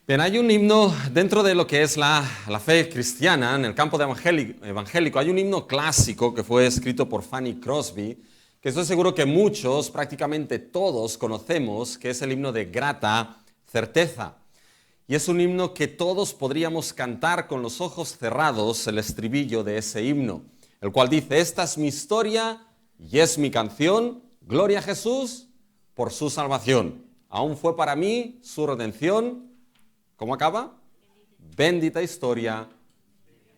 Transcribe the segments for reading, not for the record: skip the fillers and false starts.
Bien, hay un himno dentro de lo que es la fe cristiana, en el campo evangélico, hay un himno clásico que fue escrito por Fanny Crosby, que estoy seguro que muchos, prácticamente todos, conocemos, que es el himno de Grata Certeza. Y es un himno que todos podríamos cantar con los ojos cerrados, el estribillo de ese himno, el cual dice: esta es mi historia y es mi canción, gloria a Jesús por su salvación. Aún fue para mí su redención. ¿Cómo acaba? Bendita historia,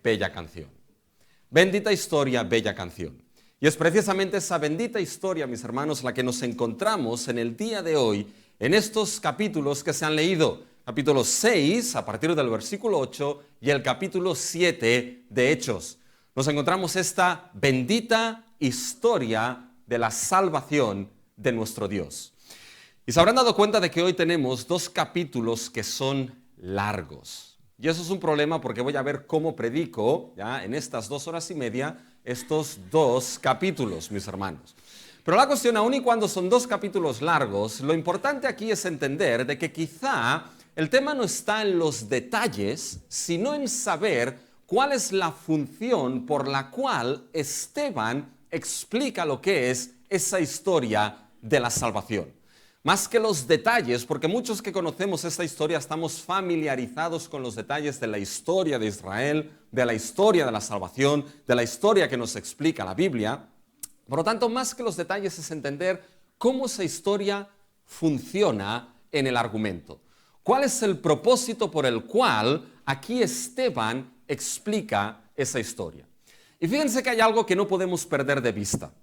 bella canción. Bendita historia, bella canción. Y es precisamente esa bendita historia, mis hermanos, la que nos encontramos en el día de hoy, en estos capítulos que se han leído. Capítulo 6, a partir del versículo 8, y el capítulo 7 de Hechos. Nos encontramos esta bendita historia de la salvación de nuestro Dios. Y se habrán dado cuenta de que hoy tenemos dos capítulos que son largos. Y eso es un problema porque voy a ver cómo predico ya en estas 2 horas y media estos dos capítulos, mis hermanos. Pero la cuestión, aun y cuando son dos capítulos largos, lo importante aquí es entender de que quizá el tema no está en los detalles, sino en saber cuál es la función por la cual Esteban explica lo que es esa historia de la salvación. Más que los detalles, porque muchos que conocemos esta historia estamos familiarizados con los detalles de la historia de Israel, de la historia de la salvación, de la historia que nos explica la Biblia. Por lo tanto, más que los detalles es entender cómo esa historia funciona en el argumento. ¿Cuál es el propósito por el cual aquí Esteban explica esa historia? Y fíjense que hay algo que no podemos perder de vista.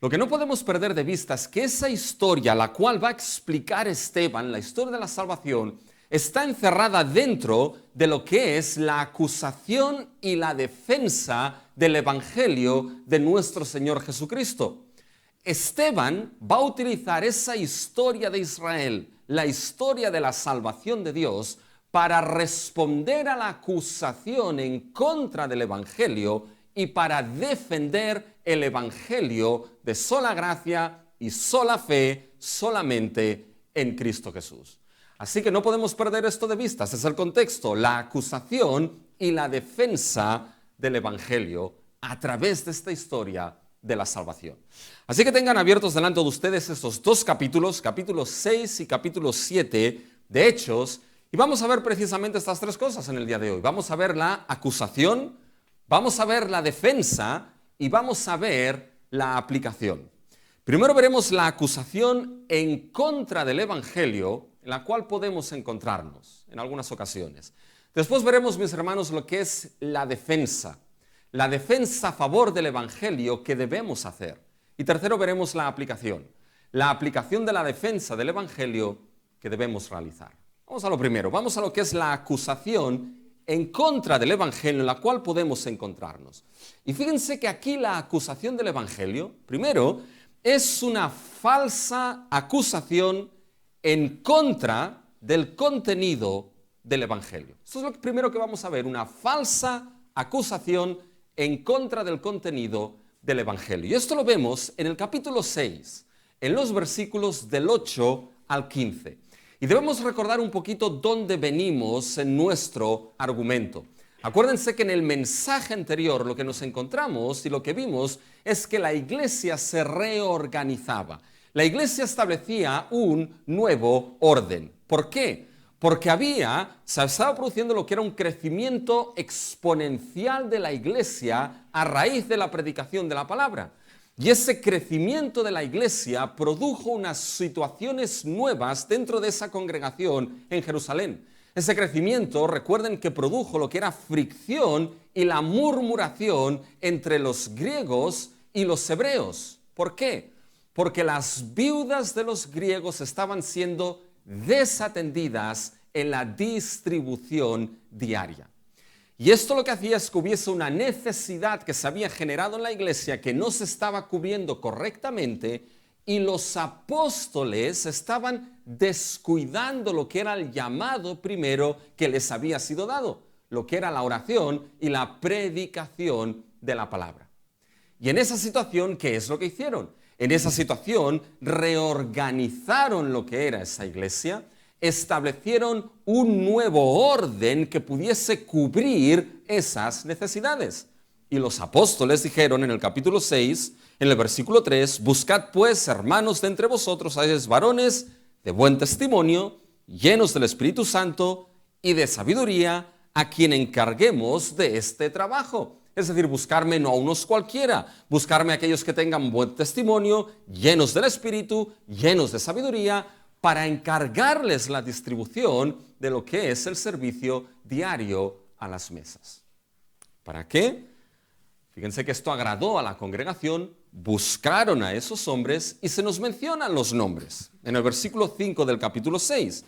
Lo que no podemos perder de vista es que esa historia, la cual va a explicar Esteban, la historia de la salvación, está encerrada dentro de lo que es la acusación y la defensa del Evangelio de nuestro Señor Jesucristo. Esteban va a utilizar esa historia de Israel, la historia de la salvación de Dios, para responder a la acusación en contra del Evangelio y para defender el Evangelio de sola gracia y sola fe solamente en Cristo Jesús. Así que no podemos perder esto de vista. Ese es el contexto, la acusación y la defensa del Evangelio a través de esta historia de la salvación. Así que tengan abiertos delante de ustedes estos dos capítulos, capítulo 6 y capítulo 7 de Hechos, y vamos a ver precisamente estas tres cosas en el día de hoy. Vamos a ver la acusación, vamos a ver la defensa y vamos a ver la aplicación. Primero veremos la acusación en contra del Evangelio, en la cual podemos encontrarnos en algunas ocasiones. Después veremos, mis hermanos, lo que es la defensa a favor del Evangelio que debemos hacer. Y tercero veremos la aplicación de la defensa del Evangelio que debemos realizar. Vamos a lo primero, vamos a lo que es la acusación en contra del Evangelio en la cual podemos encontrarnos. Y fíjense que aquí la acusación del Evangelio, primero, es una falsa acusación en contra del contenido del Evangelio. Eso es lo primero que vamos a ver, una falsa acusación en contra del contenido del Evangelio. Y esto lo vemos en el capítulo 6, en los versículos del 8 al 15. Y debemos recordar un poquito dónde venimos en nuestro argumento. Acuérdense que en el mensaje anterior lo que nos encontramos y lo que vimos es que la iglesia se reorganizaba. La iglesia establecía un nuevo orden. ¿Por qué? Porque se estaba produciendo lo que era un crecimiento exponencial de la iglesia a raíz de la predicación de la palabra. Y ese crecimiento de la iglesia produjo unas situaciones nuevas dentro de esa congregación en Jerusalén. Ese crecimiento, recuerden que produjo lo que era fricción y la murmuración entre los griegos y los hebreos. ¿Por qué? Porque las viudas de los griegos estaban siendo desatendidas en la distribución diaria. Y esto lo que hacía es que hubiese una necesidad que se había generado en la iglesia que no se estaba cubriendo correctamente y los apóstoles estaban descuidando lo que era el llamado primero que les había sido dado, lo que era la oración y la predicación de la palabra. Y en esa situación, ¿qué es lo que hicieron? En esa situación reorganizaron lo que era esa iglesia, establecieron un nuevo orden que pudiese cubrir esas necesidades. Y los apóstoles dijeron en el capítulo 6, en el versículo 3, buscad pues, hermanos, de entre vosotros a esos varones de buen testimonio, llenos del Espíritu Santo y de sabiduría, a quien encarguemos de este trabajo. Es decir, buscarme no a unos cualquiera, buscarme a aquellos que tengan buen testimonio, llenos del Espíritu, llenos de sabiduría, para encargarles la distribución de lo que es el servicio diario a las mesas. ¿Para qué? Fíjense que esto agradó a la congregación, buscaron a esos hombres y se nos mencionan los nombres. En el versículo 5 del capítulo 6,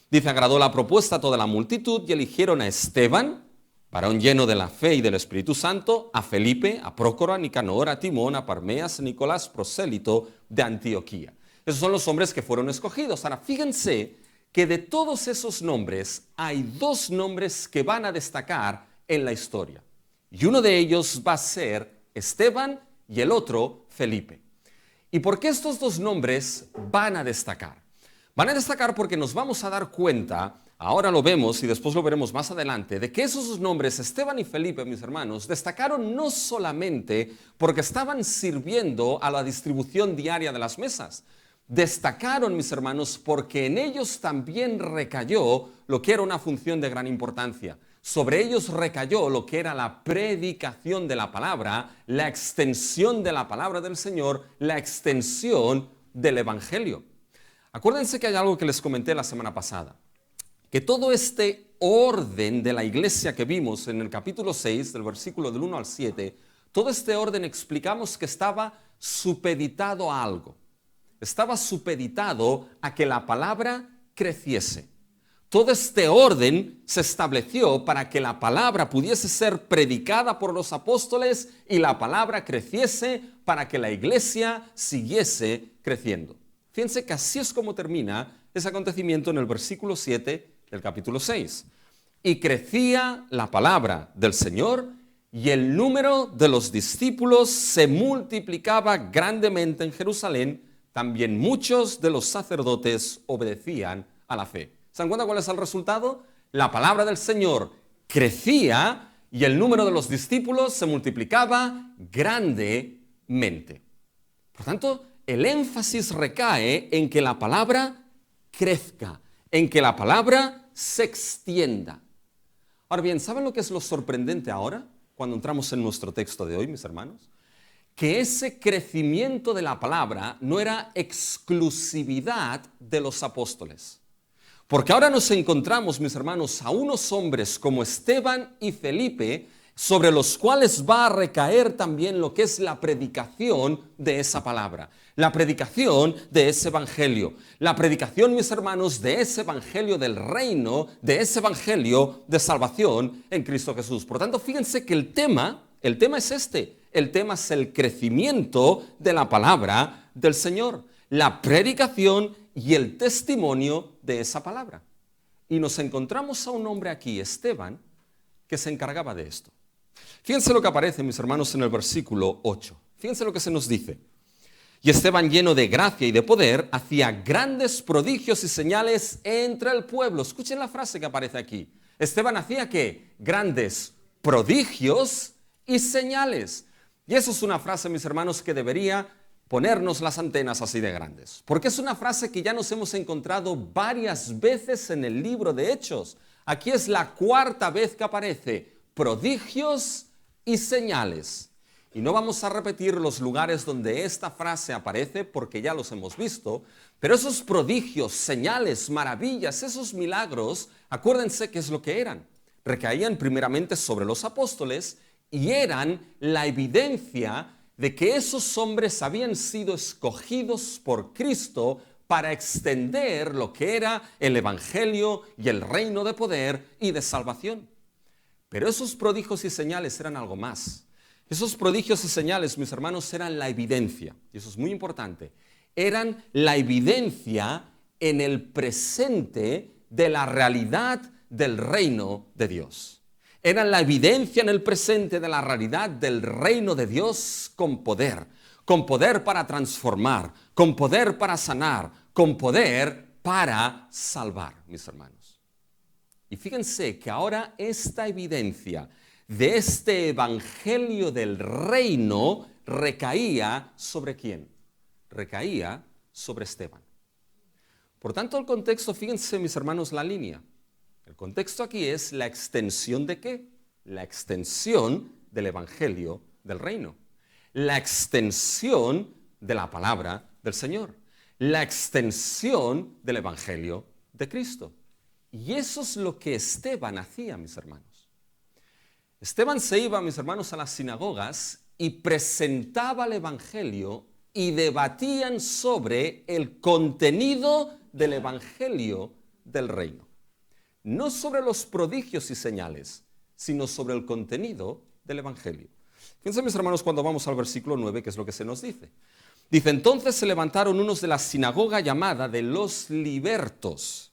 dice, agradó la propuesta a toda la multitud y eligieron a Esteban, varón lleno de la fe y del Espíritu Santo, a Felipe, a Prócoro, a Nicanor, a Timón, a Parmenas, a Nicolás, prosélito de Antioquía. Esos son los hombres que fueron escogidos. Ahora, fíjense que de todos esos nombres hay dos nombres que van a destacar en la historia. Y uno de ellos va a ser Esteban y el otro Felipe. ¿Y por qué estos dos nombres van a destacar? Van a destacar porque nos vamos a dar cuenta, ahora lo vemos y después lo veremos más adelante, de que esos dos nombres, Esteban y Felipe, mis hermanos, destacaron no solamente porque estaban sirviendo a la distribución diaria de las mesas. Destacaron, mis hermanos, porque en ellos también recayó lo que era una función de gran importancia. Sobre ellos recayó lo que era la predicación de la palabra, la extensión de la palabra del Señor, la extensión del Evangelio. Acuérdense que hay algo que les comenté la semana pasada, que todo este orden de la iglesia que vimos en el capítulo 6, del versículo del 1 al 7, todo este orden explicamos que estaba supeditado a algo. Estaba supeditado a que la palabra creciese. Todo este orden se estableció para que la palabra pudiese ser predicada por los apóstoles y la palabra creciese para que la iglesia siguiese creciendo. Fíjense que así es como termina ese acontecimiento en el versículo 7 del capítulo 6. Y crecía la palabra del Señor y el número de los discípulos se multiplicaba grandemente en Jerusalén. También muchos de los sacerdotes obedecían a la fe. ¿Se dan cuenta cuál es el resultado? La palabra del Señor crecía y el número de los discípulos se multiplicaba grandemente. Por tanto, el énfasis recae en que la palabra crezca, en que la palabra se extienda. Ahora bien, ¿saben lo que es lo sorprendente ahora, cuando entramos en nuestro texto de hoy, mis hermanos? Que ese crecimiento de la palabra no era exclusividad de los apóstoles. Porque ahora nos encontramos, mis hermanos, a unos hombres como Esteban y Felipe, sobre los cuales va a recaer también lo que es la predicación de esa palabra, la predicación de ese evangelio, la predicación, mis hermanos, de ese evangelio del reino, de ese evangelio de salvación en Cristo Jesús. Por tanto, fíjense que el tema es este. El tema es el crecimiento de la palabra del Señor, la predicación y el testimonio de esa palabra. Y nos encontramos a un hombre aquí, Esteban, que se encargaba de esto. Fíjense lo que aparece, mis hermanos, en el versículo 8. Fíjense lo que se nos dice. Y Esteban, lleno de gracia y de poder, hacía grandes prodigios y señales entre el pueblo. Escuchen la frase que aparece aquí. Esteban hacía ¿qué? Grandes prodigios y señales. Y eso es una frase, mis hermanos, que debería ponernos las antenas así de grandes. Porque es una frase que ya nos hemos encontrado varias veces en el libro de Hechos. Aquí es la cuarta vez que aparece prodigios y señales. Y no vamos a repetir los lugares donde esta frase aparece porque ya los hemos visto, pero esos prodigios, señales, maravillas, esos milagros, acuérdense qué es lo que eran. Recaían primeramente sobre los apóstoles y eran la evidencia de que esos hombres habían sido escogidos por Cristo para extender lo que era el evangelio y el reino de poder y de salvación. Pero esos prodigios y señales eran algo más. Esos prodigios y señales, mis hermanos, eran la evidencia, y eso es muy importante, eran la evidencia en el presente de la realidad del reino de Dios. Eran la evidencia en el presente de la realidad del reino de Dios con poder para transformar, con poder para sanar, con poder para salvar, mis hermanos. Y fíjense que ahora esta evidencia de este evangelio del reino recaía ¿sobre quién? Recaía sobre Esteban. Por tanto, el contexto, fíjense mis hermanos, la línea. El contexto aquí es la extensión ¿de qué? La extensión del evangelio del reino. La extensión de la palabra del Señor. La extensión del evangelio de Cristo. Y eso es lo que Esteban hacía, mis hermanos. Esteban se iba, mis hermanos, a las sinagogas y presentaba el evangelio y debatían sobre el contenido del evangelio del reino. No sobre los prodigios y señales, sino sobre el contenido del evangelio. Fíjense, mis hermanos, cuando vamos al versículo 9, ¿qué es lo que se nos dice? Dice, entonces se levantaron unos de la sinagoga llamada de los libertos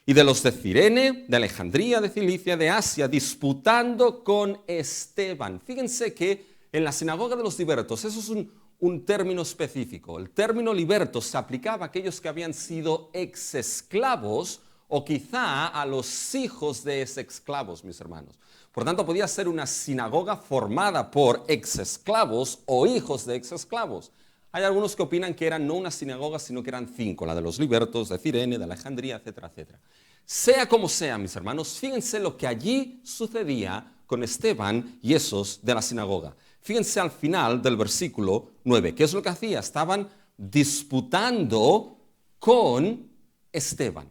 y de los de Cirene, de Alejandría, de Cilicia, de Asia, disputando con Esteban. Fíjense que en la sinagoga de los libertos, eso es un término específico. El término libertos se aplicaba a aquellos que habían sido exesclavos o quizá a los hijos de exesclavos, mis hermanos. Por tanto, podía ser una sinagoga formada por exesclavos o hijos de exesclavos. Hay algunos que opinan que eran no una sinagoga, sino que eran 5, la de los libertos, de Cirene, de Alejandría, etcétera, etcétera. Sea como sea, mis hermanos, fíjense lo que allí sucedía con Esteban y esos de la sinagoga. Fíjense al final del versículo 9. ¿Qué es lo que hacía? Estaban disputando con Esteban.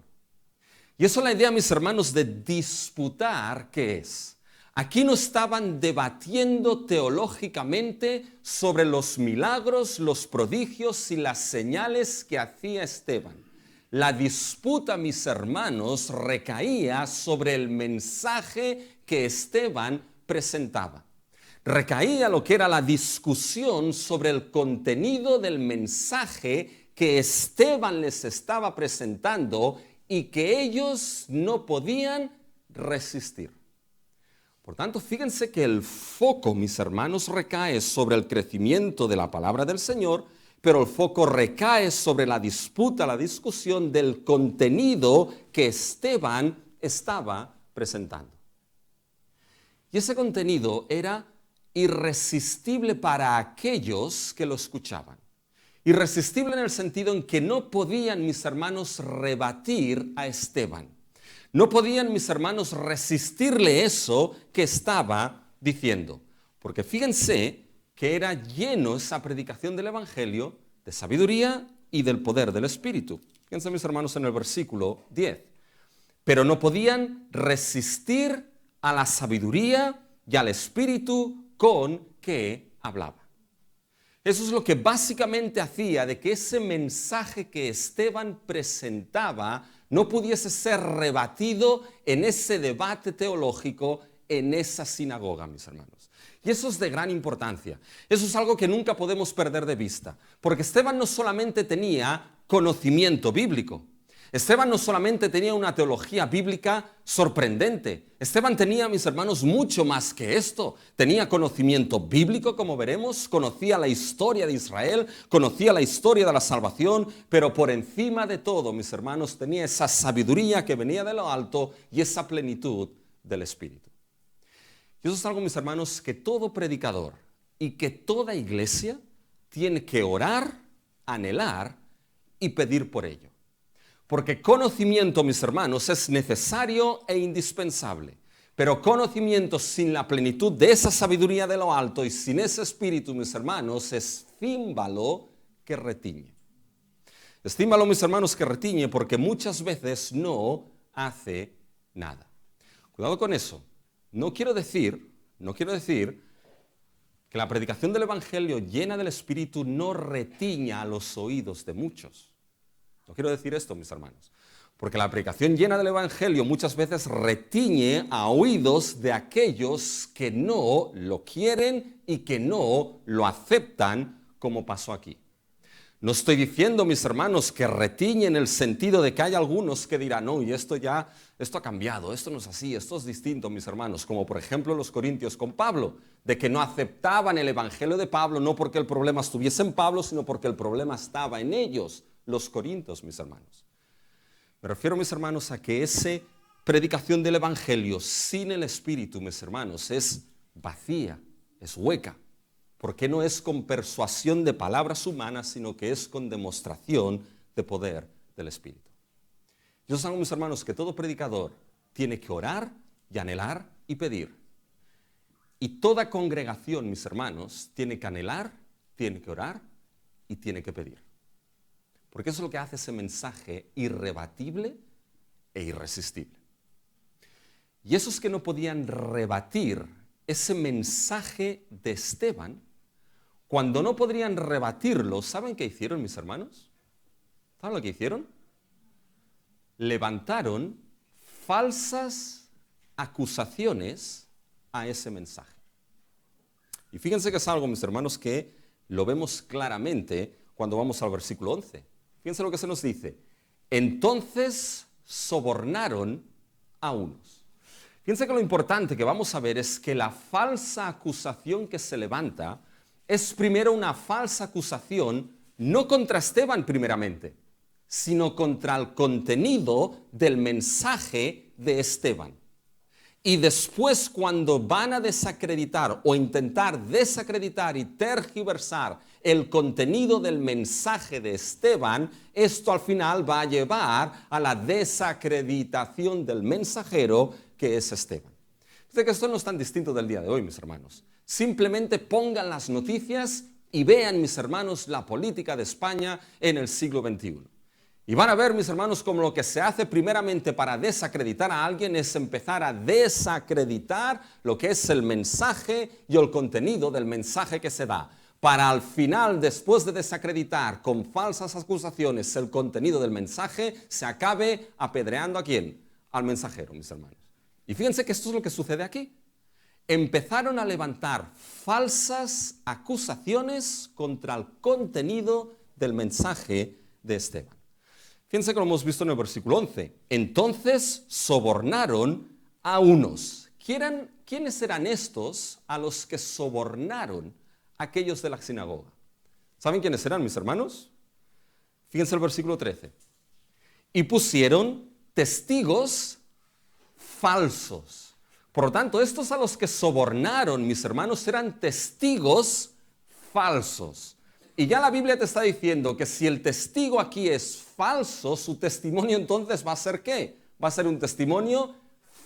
Y eso es la idea, mis hermanos, de disputar, ¿qué es? Aquí no estaban debatiendo teológicamente sobre los milagros, los prodigios y las señales que hacía Esteban. La disputa, mis hermanos, recaía sobre el mensaje que Esteban presentaba. Recaía lo que era la discusión sobre el contenido del mensaje que Esteban les estaba presentando y que ellos no podían resistir. Por tanto, fíjense que el foco, mis hermanos, recae sobre el crecimiento de la palabra del Señor, pero el foco recae sobre la disputa, la discusión del contenido que Esteban estaba presentando. Y ese contenido era irresistible para aquellos que lo escuchaban. Irresistible en el sentido en que no podían, mis hermanos, rebatir a Esteban. No podían, mis hermanos, resistirle eso que estaba diciendo. Porque fíjense que era lleno esa predicación del evangelio de sabiduría y del poder del Espíritu. Fíjense, mis hermanos, en el versículo 10. Pero no podían resistir a la sabiduría y al Espíritu con que hablaba. Eso es lo que básicamente hacía de que ese mensaje que Esteban presentaba no pudiese ser rebatido en ese debate teológico en esa sinagoga, mis hermanos. Y eso es de gran importancia. Eso es algo que nunca podemos perder de vista. Porque Esteban no solamente tenía conocimiento bíblico. Esteban no solamente tenía una teología bíblica sorprendente. Esteban tenía, mis hermanos, mucho más que esto. Tenía conocimiento bíblico, como veremos, conocía la historia de Israel, conocía la historia de la salvación, pero por encima de todo, mis hermanos, tenía esa sabiduría que venía de lo alto y esa plenitud del Espíritu. Y eso es algo, mis hermanos, que todo predicador y que toda iglesia tiene que orar, anhelar y pedir por ello. Porque conocimiento, mis hermanos, es necesario e indispensable. Pero conocimiento sin la plenitud de esa sabiduría de lo alto y sin ese espíritu, mis hermanos, es címbalo que retiñe. Es címbalo, mis hermanos, que retiñe porque muchas veces no hace nada. Cuidado con eso. No quiero decir que la predicación del evangelio llena del espíritu no retiña a los oídos de muchos. No quiero decir esto, mis hermanos, porque la predicación llena del evangelio muchas veces retiñe a oídos de aquellos que no lo quieren y que no lo aceptan, como pasó aquí. No estoy diciendo, mis hermanos, que retiñe en el sentido de que hay algunos que dirán, no, y esto ha cambiado, esto no es así, esto es distinto, mis hermanos, como por ejemplo los corintios con Pablo, de que no aceptaban el evangelio de Pablo, no porque el problema estuviese en Pablo, sino porque el problema estaba en ellos, los corintios, mis hermanos. Me refiero, mis hermanos, a que esa predicación del Evangelio sin el Espíritu, mis hermanos, es vacía, es hueca. Porque no es con persuasión de palabras humanas, sino que es con demostración de poder del Espíritu. Yo os hago, mis hermanos, que todo predicador tiene que orar y anhelar y pedir. Y toda congregación, mis hermanos, tiene que anhelar, tiene que orar y tiene que pedir. Porque eso es lo que hace ese mensaje irrebatible e irresistible. Y esos que no podían rebatir ese mensaje de Esteban, cuando no podrían rebatirlo, ¿saben qué hicieron, mis hermanos? ¿Saben lo que hicieron? Levantaron falsas acusaciones a ese mensaje. Y fíjense que es algo, mis hermanos, que lo vemos claramente cuando vamos al versículo 11. Fíjense lo que se nos dice. Entonces sobornaron a unos. Fíjense que lo importante que vamos a ver es que la falsa acusación que se levanta es primero una falsa acusación no contra Esteban primeramente, sino contra el contenido del mensaje de Esteban. Y después, cuando van a desacreditar o intentar desacreditar y tergiversar el contenido del mensaje de Esteban, esto al final va a llevar a la desacreditación del mensajero que es Esteban. Fíjense que esto no es tan distinto del día de hoy, mis hermanos. Simplemente pongan las noticias y vean, mis hermanos, la política de España en el siglo XXI. Y van a ver, mis hermanos, como lo que se hace primeramente para desacreditar a alguien es empezar a desacreditar lo que es el mensaje y el contenido del mensaje que se da. Para al final, después de desacreditar con falsas acusaciones el contenido del mensaje, se acabe apedreando ¿a quién? Al mensajero, mis hermanos. Y fíjense que esto es lo que sucede aquí. Empezaron a levantar falsas acusaciones contra el contenido del mensaje de Esteban. Fíjense que lo hemos visto en el versículo 11. Entonces sobornaron a unos. ¿Quiénes eran estos a los que sobornaron a aquellos de la sinagoga? ¿Saben quiénes eran, mis hermanos? Fíjense el versículo 13. Y pusieron testigos falsos. Por lo tanto, estos a los que sobornaron, mis hermanos, eran testigos falsos. Y ya la Biblia te está diciendo que si el testigo aquí es falso, su testimonio entonces va a ser ¿qué? Va a ser un testimonio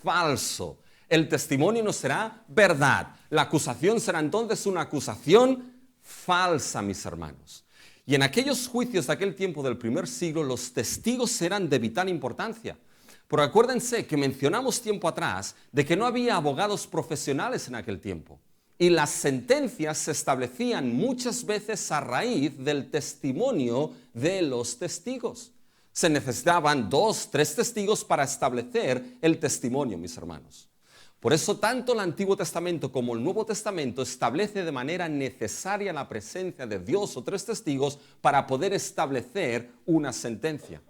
falso. El testimonio no será verdad. La acusación será entonces una acusación falsa, mis hermanos. Y en aquellos juicios de aquel tiempo del primer siglo, los testigos eran de vital importancia. Pero acuérdense que mencionamos tiempo atrás de que no había abogados profesionales en aquel tiempo. Y las sentencias se establecían muchas veces a raíz del testimonio de los testigos. Se necesitaban 2, 3 testigos para establecer el testimonio, mis hermanos. Por eso tanto el Antiguo Testamento como el Nuevo Testamento establece de manera necesaria la presencia de 2 o 3 testigos para poder establecer una sentencia.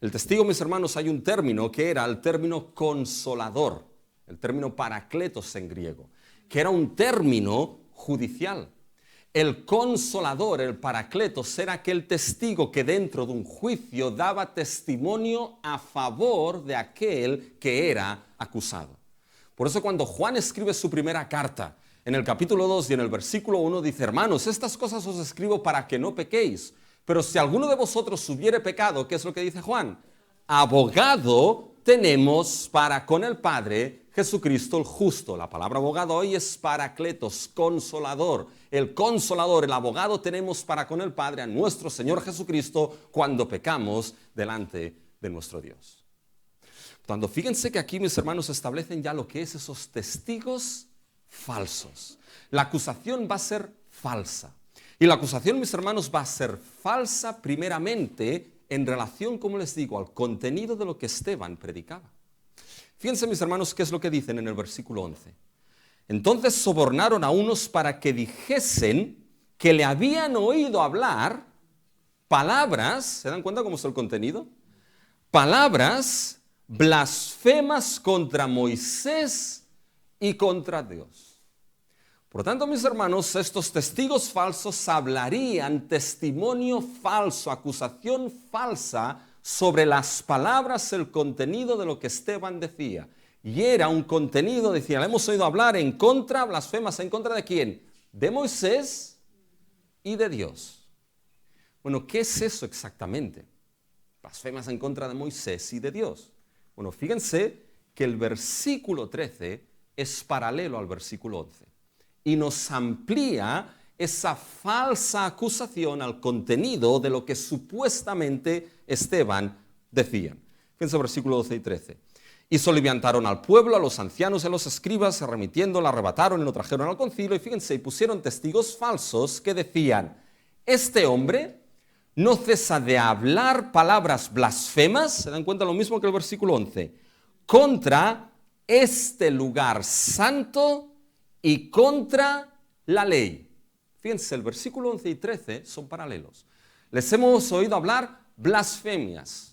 El testigo, mis hermanos, hay un término que era el término consolador, el término parakletos en griego, que era un término judicial. El consolador, el parakletos, era aquel testigo que dentro de un juicio daba testimonio a favor de aquel que era acusado. Por eso cuando Juan escribe su primera carta, en el capítulo 2 y en el versículo 1 dice: hermanos, estas cosas os escribo para que no pequéis. Pero si alguno de vosotros hubiere pecado, ¿qué es lo que dice Juan? Abogado tenemos para con el Padre, Jesucristo el justo. La palabra abogado hoy es parakletos, consolador. El consolador, el abogado tenemos para con el Padre a nuestro Señor Jesucristo cuando pecamos delante de nuestro Dios. Cuando fíjense que aquí, mis hermanos, establecen ya lo que es esos testigos falsos. La acusación va a ser falsa. Y la acusación, mis hermanos, va a ser falsa primeramente en relación, como les digo, al contenido de lo que Esteban predicaba. Fíjense, mis hermanos, qué es lo que dicen en el versículo 11. Entonces sobornaron a unos para que dijesen que le habían oído hablar palabras, ¿se dan cuenta cómo es el contenido? Palabras blasfemas contra Moisés y contra Dios. Por lo tanto, mis hermanos, estos testigos falsos hablarían testimonio falso, acusación falsa sobre las palabras, el contenido de lo que Esteban decía. Y era un contenido, decía, le hemos oído hablar en contra, blasfemas, ¿en contra de quién? De Moisés y de Dios. Bueno, ¿qué es eso exactamente? Blasfemas en contra de Moisés y de Dios. Bueno, fíjense que el versículo 13 es paralelo al versículo 11 y nos amplía esa falsa acusación al contenido de lo que supuestamente Esteban decía. Fíjense versículo 12 y 13. Y soliviantaron al pueblo, a los ancianos y a los escribas, remitiendo, la arrebataron y lo trajeron al concilio. Y fíjense, y pusieron testigos falsos que decían, este hombre no cesa de hablar palabras blasfemas, se dan cuenta lo mismo que el versículo 11, contra este lugar santo y contra la ley. Fíjense, el versículo 11 y 13 son paralelos. Les hemos oído hablar blasfemias.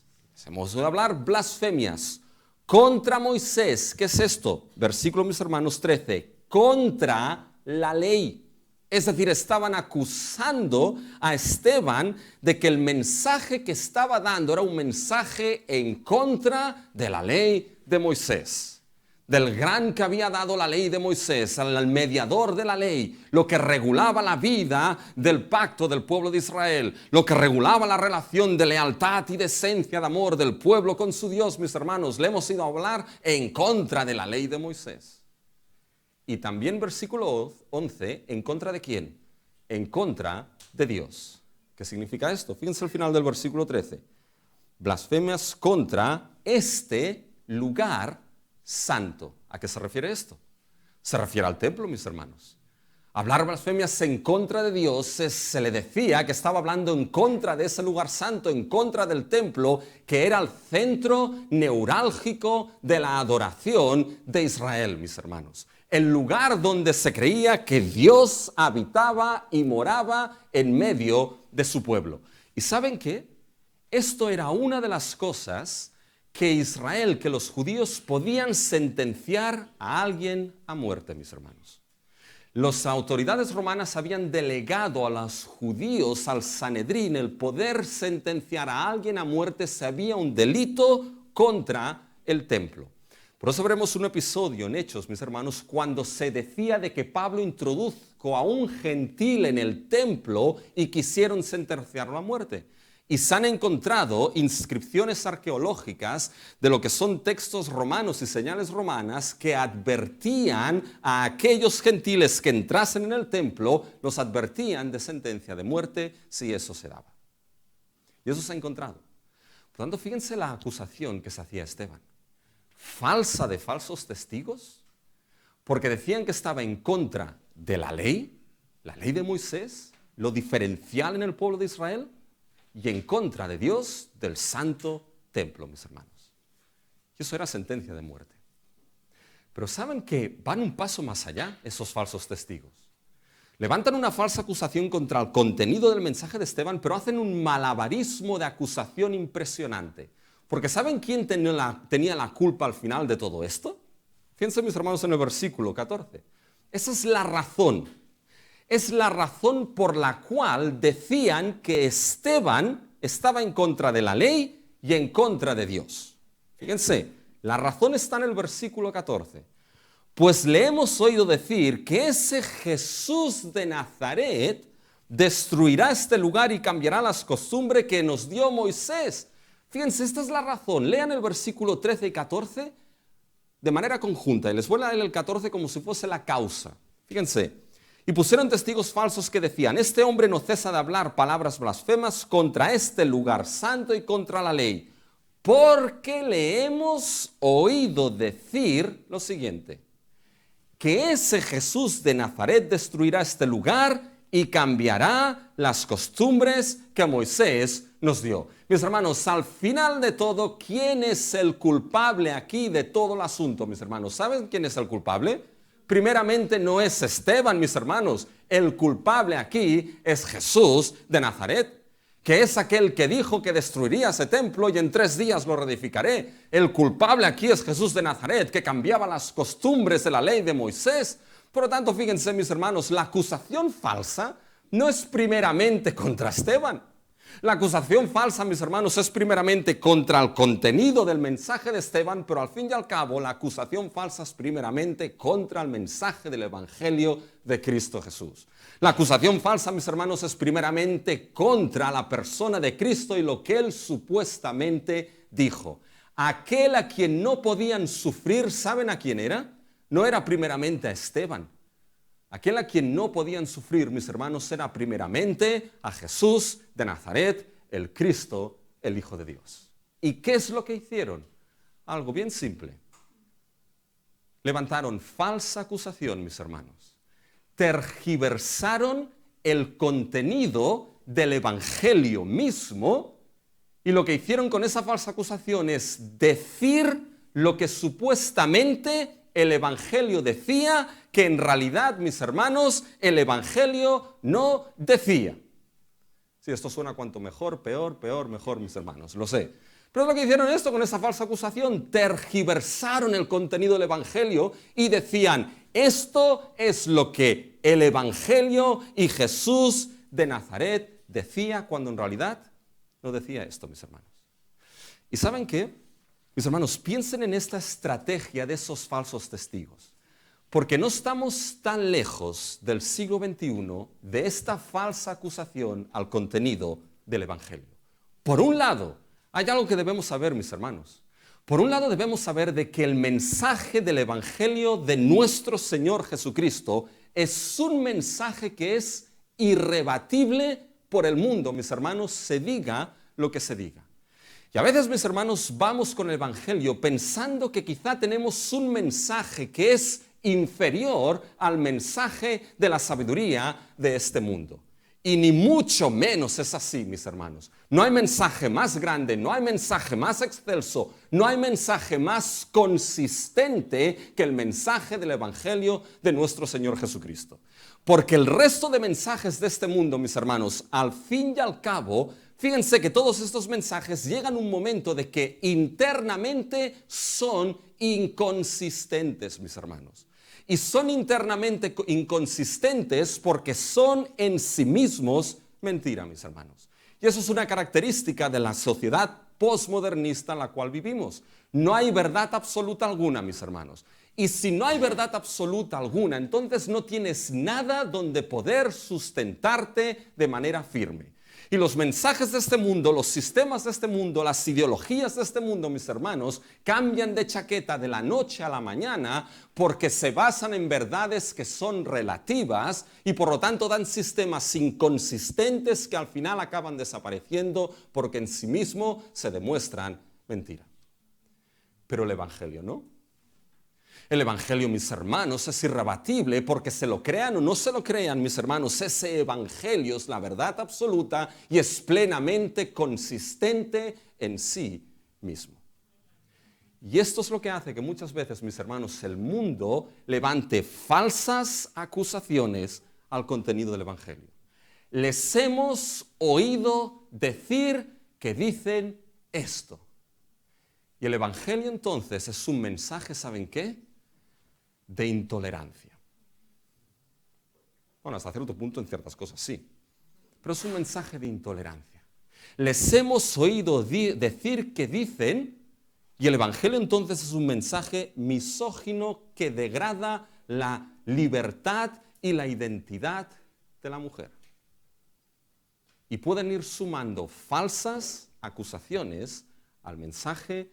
Contra Moisés. ¿Qué es esto? Versículo, mis hermanos, 13. Contra la ley. Es decir, estaban acusando a Esteban de que el mensaje que estaba dando era un mensaje en contra de la ley de Moisés, del gran que había dado la ley de Moisés, al mediador de la ley, lo que regulaba la vida del pacto del pueblo de Israel, lo que regulaba la relación de lealtad y decencia de amor del pueblo con su Dios, mis hermanos. Le hemos ido a hablar en contra de la ley de Moisés. Y también versículo 11, ¿en contra de quién? En contra de Dios. ¿Qué significa esto? Fíjense al final del versículo 13. Blasfemias contra este lugar santo. ¿A qué se refiere esto? Se refiere al templo, mis hermanos. Hablar blasfemias en contra de Dios, se le decía que estaba hablando en contra de ese lugar santo, en contra del templo, que era el centro neurálgico de la adoración de Israel, mis hermanos. El lugar donde se creía que Dios habitaba y moraba en medio de su pueblo. ¿Y saben qué? Esto era una de las cosas que Israel, que los judíos podían sentenciar a alguien a muerte, mis hermanos. Las autoridades romanas habían delegado a los judíos, al Sanedrín, el poder sentenciar a alguien a muerte si había un delito contra el templo. Por eso veremos un episodio en Hechos, mis hermanos, cuando se decía de que Pablo introdujo a un gentil en el templo y quisieron sentenciarlo a muerte. Y se han encontrado inscripciones arqueológicas de lo que son textos romanos y señales romanas que advertían a aquellos gentiles que entrasen en el templo, los advertían de sentencia de muerte si eso se daba. Y eso se ha encontrado. Por tanto, fíjense la acusación que se hacía a Esteban. Falsa de falsos testigos, porque decían que estaba en contra de la ley de Moisés, lo diferencial en el pueblo de Israel, y en contra de Dios, del santo templo, mis hermanos. Y eso era sentencia de muerte. Pero ¿saben que van un paso más allá esos falsos testigos? Levantan una falsa acusación contra el contenido del mensaje de Esteban, pero hacen un malabarismo de acusación impresionante. Porque ¿saben quién tenía la culpa al final de todo esto? Fíjense, mis hermanos, en el versículo 14. Esa es la razón. Es la razón por la cual decían que Esteban estaba en contra de la ley y en contra de Dios. Fíjense, la razón está en el versículo 14. Pues le hemos oído decir que ese Jesús de Nazaret destruirá este lugar y cambiará las costumbres que nos dio Moisés. Fíjense, esta es la razón. Lean el versículo 13 y 14 de manera conjunta. Y les voy a leer el 14 como si fuese la causa. Fíjense. Y pusieron testigos falsos que decían, este hombre no cesa de hablar palabras blasfemas contra este lugar santo y contra la ley. Porque le hemos oído decir lo siguiente, que ese Jesús de Nazaret destruirá este lugar y cambiará las costumbres que Moisés nos dio. Mis hermanos, al final de todo, ¿quién es el culpable aquí de todo el asunto, mis hermanos? ¿Saben quién es el culpable? Primeramente no es Esteban, mis hermanos. El culpable aquí es Jesús de Nazaret, que es aquel que dijo que destruiría ese templo y en 3 días lo reedificaré. El culpable aquí es Jesús de Nazaret, que cambiaba las costumbres de la ley de Moisés. Por lo tanto, fíjense, mis hermanos, la acusación falsa no es primeramente contra Esteban. La acusación falsa, mis hermanos, es primeramente contra el contenido del mensaje de Esteban, pero al fin y al cabo la acusación falsa es primeramente contra el mensaje del Evangelio de Cristo Jesús. La acusación falsa, mis hermanos, es primeramente contra la persona de Cristo y lo que Él supuestamente dijo. Aquel a quien no podían sufrir, ¿saben a quién era? No era primeramente a Esteban. Aquel a quien no podían sufrir, mis hermanos, era primeramente a Jesús de Nazaret, el Cristo, el Hijo de Dios. ¿Y qué es lo que hicieron? Algo bien simple. Levantaron falsa acusación, mis hermanos. Tergiversaron el contenido del Evangelio mismo y lo que hicieron con esa falsa acusación es decir lo que supuestamente el Evangelio decía, que en realidad, mis hermanos, el Evangelio no decía. Si esto suena cuanto mejor, peor, mejor, mis hermanos, lo sé. Pero lo que hicieron esto con esa falsa acusación, tergiversaron el contenido del Evangelio y decían, esto es lo que el Evangelio y Jesús de Nazaret decía, cuando en realidad no decía esto, mis hermanos. ¿Y saben qué? Mis hermanos, piensen en esta estrategia de esos falsos testigos, porque no estamos tan lejos del siglo XXI de esta falsa acusación al contenido del Evangelio. Por un lado, hay algo que debemos saber, mis hermanos. Por un lado, debemos saber de que el mensaje del Evangelio de nuestro Señor Jesucristo es un mensaje que es irrebatible por el mundo, mis hermanos, se diga lo que se diga. Y a veces, mis hermanos, vamos con el Evangelio pensando que quizá tenemos un mensaje que es inferior al mensaje de la sabiduría de este mundo. Y ni mucho menos es así, mis hermanos. No hay mensaje más grande, no hay mensaje más excelso, no hay mensaje más consistente que el mensaje del Evangelio de nuestro Señor Jesucristo. Porque el resto de mensajes de este mundo, mis hermanos, al fin y al cabo, fíjense que todos estos mensajes llegan a un momento de que internamente son inconsistentes, mis hermanos. Y son internamente inconsistentes porque son en sí mismos mentira, mis hermanos. Y eso es una característica de la sociedad posmodernista en la cual vivimos. No hay verdad absoluta alguna, mis hermanos. Y si no hay verdad absoluta alguna, entonces no tienes nada donde poder sustentarte de manera firme. Y los mensajes de este mundo, los sistemas de este mundo, las ideologías de este mundo, mis hermanos, cambian de chaqueta de la noche a la mañana porque se basan en verdades que son relativas y por lo tanto dan sistemas inconsistentes que al final acaban desapareciendo porque en sí mismo se demuestran mentira. Pero el Evangelio no. El Evangelio, mis hermanos, es irrebatible porque se lo crean o no se lo crean, mis hermanos, ese Evangelio es la verdad absoluta y es plenamente consistente en sí mismo. Y esto es lo que hace que muchas veces, mis hermanos, el mundo levante falsas acusaciones al contenido del Evangelio. Les hemos oído decir que dicen esto. Y el Evangelio entonces es un mensaje, ¿saben qué? De intolerancia. Bueno, hasta cierto punto en ciertas cosas sí, pero es un mensaje de intolerancia. Les hemos oído decir que dicen, y el Evangelio entonces es un mensaje misógino que degrada la libertad y la identidad de la mujer. Y pueden ir sumando falsas acusaciones al mensaje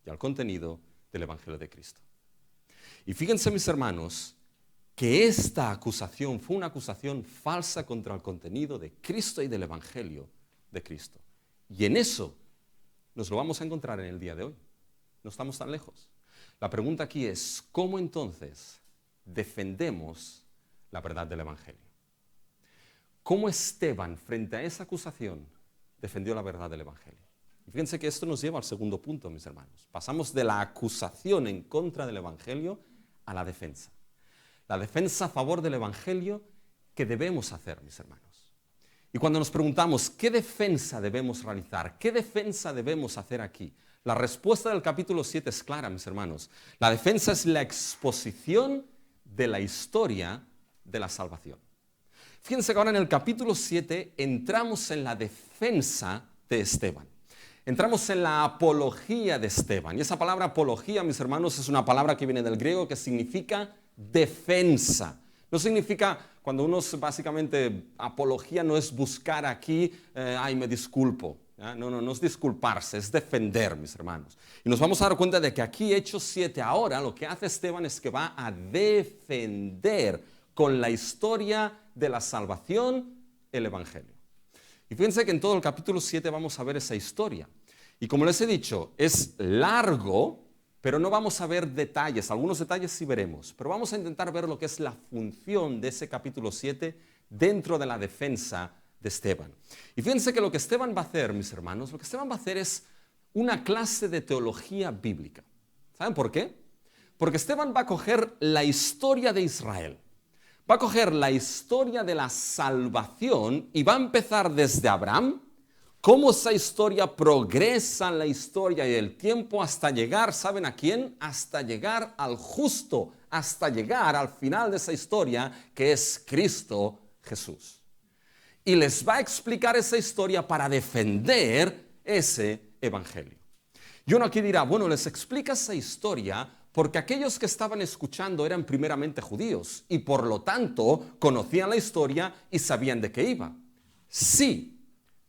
y al contenido del Evangelio de Cristo. Y fíjense, mis hermanos, que esta acusación fue una acusación falsa contra el contenido de Cristo y del Evangelio de Cristo. Y en eso nos lo vamos a encontrar en el día de hoy. No estamos tan lejos. La pregunta aquí es, ¿cómo entonces defendemos la verdad del Evangelio? ¿Cómo Esteban, frente a esa acusación, defendió la verdad del Evangelio? Y fíjense que esto nos lleva al segundo punto, mis hermanos. Pasamos de la acusación en contra del Evangelio a la defensa. La defensa a favor del Evangelio que debemos hacer, mis hermanos. Y cuando nos preguntamos, ¿qué defensa debemos realizar? ¿Qué defensa debemos hacer aquí? La respuesta del capítulo 7 es clara, mis hermanos. La defensa es la exposición de la historia de la salvación. Fíjense que ahora en el capítulo 7 entramos en la defensa de Esteban. Entramos en la apología de Esteban. Y esa palabra apología, mis hermanos, es una palabra que viene del griego que significa defensa. No significa, cuando uno básicamente, apología no es buscar aquí, me disculpo. No es disculparse, es defender, mis hermanos. Y nos vamos a dar cuenta de que aquí, Hechos 7, ahora lo que hace Esteban es que va a defender con la historia de la salvación el Evangelio. Y fíjense que en todo el capítulo 7 vamos a ver esa historia. Y como les he dicho, es largo, pero no vamos a ver detalles. Algunos detalles sí veremos, pero vamos a intentar ver lo que es la función de ese capítulo 7 dentro de la defensa de Esteban. Y fíjense que lo que Esteban va a hacer, mis hermanos, lo que Esteban va a hacer es una clase de teología bíblica. ¿Saben por qué? Porque Esteban va a coger la historia de Israel. Va a coger la historia de la salvación y va a empezar desde Abraham, cómo esa historia progresa en la historia y el tiempo hasta llegar, ¿saben a quién? Hasta llegar al justo, hasta llegar al final de esa historia que es Cristo Jesús. Y les va a explicar esa historia para defender ese evangelio. Y uno aquí dirá, bueno, les explica esa historia porque aquellos que estaban escuchando eran primeramente judíos y por lo tanto conocían la historia y sabían de qué iba. Sí,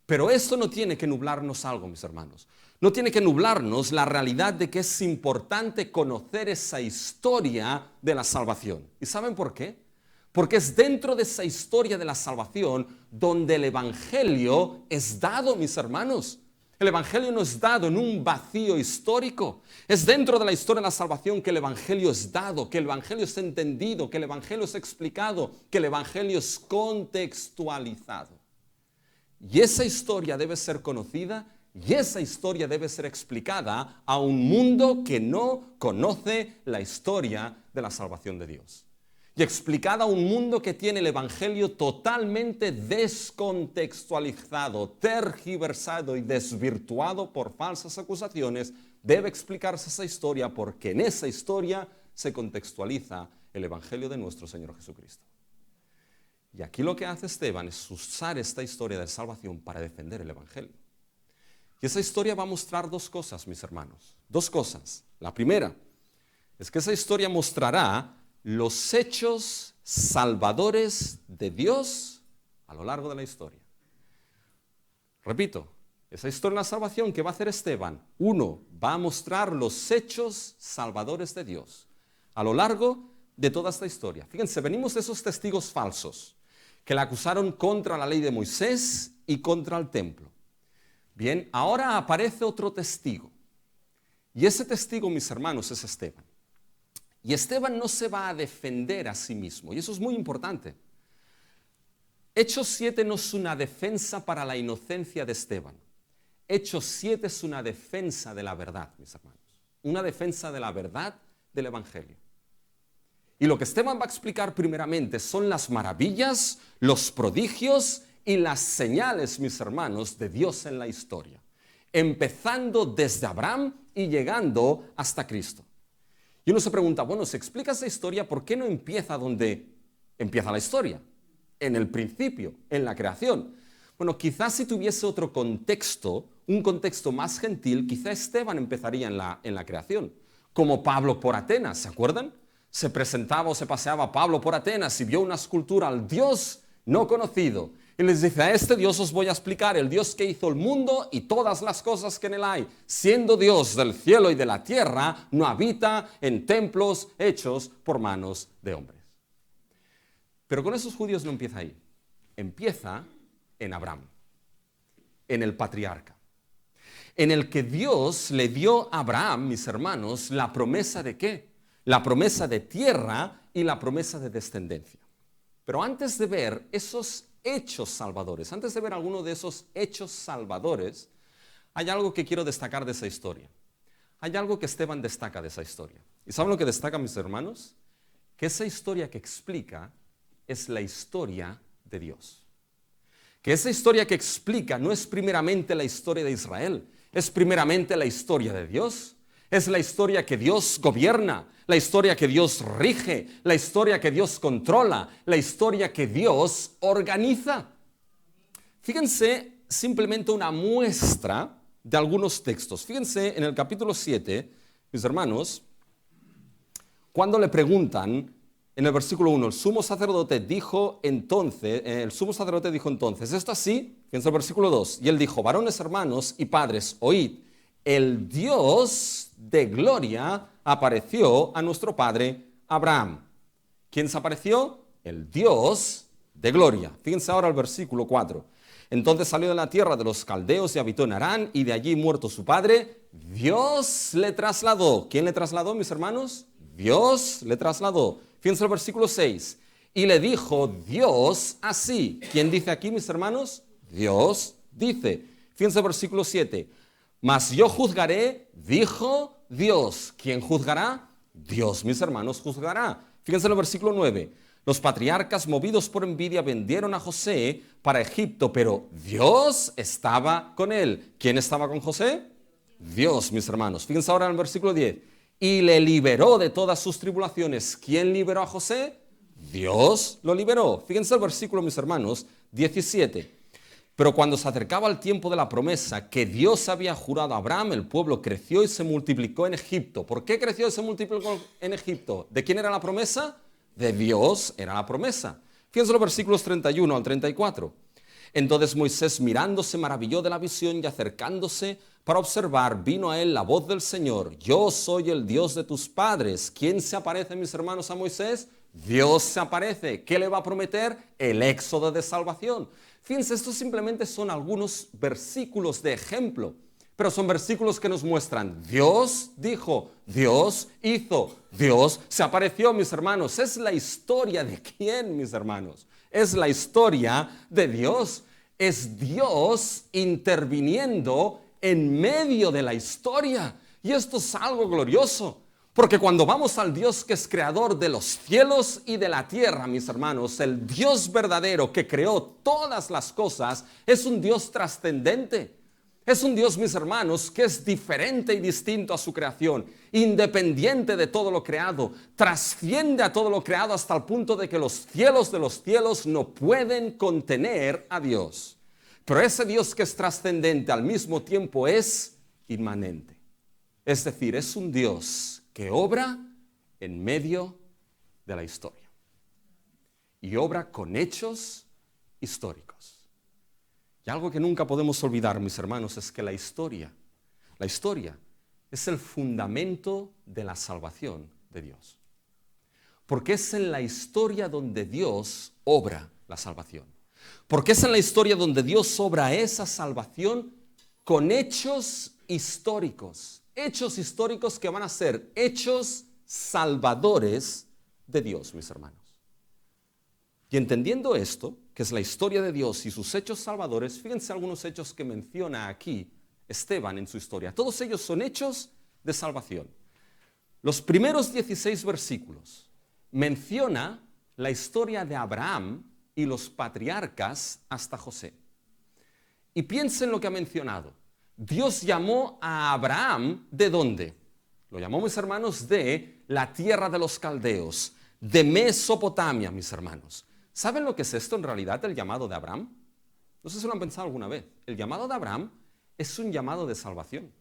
pero eso no tiene que nublarnos algo, mis hermanos. No tiene que nublarnos la realidad de que es importante conocer esa historia de la salvación. ¿Y saben por qué? Porque es dentro de esa historia de la salvación donde el evangelio es dado, mis hermanos. El evangelio no es dado en un vacío histórico. Es dentro de la historia de la salvación que el evangelio es dado, que el evangelio es entendido, que el evangelio es explicado, que el evangelio es contextualizado. Y esa historia debe ser conocida y esa historia debe ser explicada a un mundo que no conoce la historia de la salvación de Dios. Y explicada a un mundo que tiene el evangelio totalmente descontextualizado, tergiversado y desvirtuado por falsas acusaciones, debe explicarse esa historia porque en esa historia se contextualiza el evangelio de nuestro Señor Jesucristo. Y aquí lo que hace Esteban es usar esta historia de salvación para defender el evangelio. Y esa historia va a mostrar dos cosas, mis hermanos. Dos cosas. La primera es que esa historia mostrará los hechos salvadores de Dios a lo largo de la historia. Repito, esa historia de la salvación que va a hacer Esteban, uno, va a mostrar los hechos salvadores de Dios a lo largo de toda esta historia. Fíjense, venimos de esos testigos falsos que la acusaron contra la ley de Moisés y contra el templo. Bien, ahora aparece otro testigo. Y ese testigo, mis hermanos, es Esteban. Y Esteban no se va a defender a sí mismo, y eso es muy importante. Hechos 7 no es una defensa para la inocencia de Esteban. Hechos 7 es una defensa de la verdad, mis hermanos. Una defensa de la verdad del evangelio. Y lo que Esteban va a explicar primeramente son las maravillas, los prodigios y las señales, mis hermanos, de Dios en la historia. Empezando desde Abraham y llegando hasta Cristo. Y uno se pregunta, bueno, se explica esa historia, ¿por qué no empieza donde empieza la historia? En el principio, en la creación. Bueno, quizás si tuviese otro contexto, un contexto más gentil, quizá Esteban empezaría en la creación. Como Pablo por Atenas, ¿se acuerdan? Se presentaba o se paseaba Pablo por Atenas y vio una escultura al Dios no conocido. Y les dice, a este Dios os voy a explicar, el Dios que hizo el mundo y todas las cosas que en él hay. Siendo Dios del cielo y de la tierra, no habita en templos hechos por manos de hombres. Pero con esos judíos no empieza ahí. Empieza en Abraham, en el patriarca, en el que Dios le dio a Abraham, mis hermanos, la promesa de ¿qué? La promesa de tierra y la promesa de descendencia. Pero antes de ver esos hechos salvadores, antes de ver alguno de esos hechos salvadores, hay algo que quiero destacar de esa historia. Hay algo que Esteban destaca de esa historia. ¿Y saben lo que destaca, mis hermanos? Que esa historia que explica es la historia de Dios. Que esa historia que explica no es primeramente la historia de Israel, es primeramente la historia de Dios. Es la historia que Dios gobierna, la historia que Dios rige, la historia que Dios controla, la historia que Dios organiza. Fíjense simplemente una muestra de algunos textos. Fíjense en el capítulo 7, mis hermanos, cuando le preguntan en el versículo 1, el sumo sacerdote dijo entonces, ¿esto así? Fíjense el versículo 2, y él dijo, varones, hermanos y padres, oíd, el Dios de gloria apareció a nuestro padre Abraham. ¿Quién se apareció? El Dios de gloria. Fíjense ahora el versículo 4. Entonces salió de la tierra de los caldeos y habitó en Harán, y de allí muerto su padre, Dios le trasladó. ¿Quién le trasladó, mis hermanos? Dios le trasladó. Fíjense el versículo 6. Y le dijo Dios así. ¿Quién dice aquí, mis hermanos? Dios dice. Fíjense el versículo 7. Mas yo juzgaré, dijo Dios. ¿Quién juzgará? Dios, mis hermanos, juzgará. Fíjense en el versículo 9. Los patriarcas, movidos por envidia, vendieron a José para Egipto, pero Dios estaba con él. ¿Quién estaba con José? Dios, mis hermanos. Fíjense ahora en el versículo 10. Y le liberó de todas sus tribulaciones. ¿Quién liberó a José? Dios lo liberó. Fíjense el versículo, mis hermanos, 17. Pero cuando se acercaba el tiempo de la promesa que Dios había jurado a Abraham, el pueblo creció y se multiplicó en Egipto. ¿Por qué creció y se multiplicó en Egipto? ¿De quién era la promesa? De Dios era la promesa. Fíjense los versículos 31 al 34. Entonces Moisés, mirando, se maravilló de la visión, y acercándose para observar, vino a él la voz del Señor. Yo soy el Dios de tus padres. ¿Quién se aparece, mis hermanos, a Moisés? Dios se aparece. ¿Qué le va a prometer? El éxodo de salvación. Fíjense, estos simplemente son algunos versículos de ejemplo, pero son versículos que nos muestran, Dios dijo, Dios hizo, Dios se apareció, mis hermanos. Es la historia de quién, mis hermanos. Es la historia de Dios. Es Dios interviniendo en medio de la historia. Y esto es algo glorioso. Porque cuando vamos al Dios que es creador de los cielos y de la tierra, mis hermanos, el Dios verdadero que creó todas las cosas, es un Dios trascendente. Es un Dios, mis hermanos, que es diferente y distinto a su creación, independiente de todo lo creado, trasciende a todo lo creado hasta el punto de que los cielos de los cielos no pueden contener a Dios. Pero ese Dios que es trascendente al mismo tiempo es inmanente. Es decir, es un Dios que obra en medio de la historia y obra con hechos históricos. Y algo que nunca podemos olvidar, mis hermanos, es que la historia es el fundamento de la salvación de Dios. Porque es en la historia donde Dios obra la salvación. Porque es en la historia donde Dios obra esa salvación con hechos históricos. Hechos históricos que van a ser hechos salvadores de Dios, mis hermanos. Y entendiendo esto, que es la historia de Dios y sus hechos salvadores, fíjense algunos hechos que menciona aquí Esteban en su historia. Todos ellos son hechos de salvación. Los primeros 16 versículos menciona la historia de Abraham y los patriarcas hasta José. Y piensen lo que ha mencionado. Dios llamó a Abraham, ¿de dónde? Lo llamó, mis hermanos, de la tierra de los caldeos, de Mesopotamia, mis hermanos. ¿Saben lo que es esto en realidad, el llamado de Abraham? No sé si lo han pensado alguna vez. El llamado de Abraham es un llamado de salvación.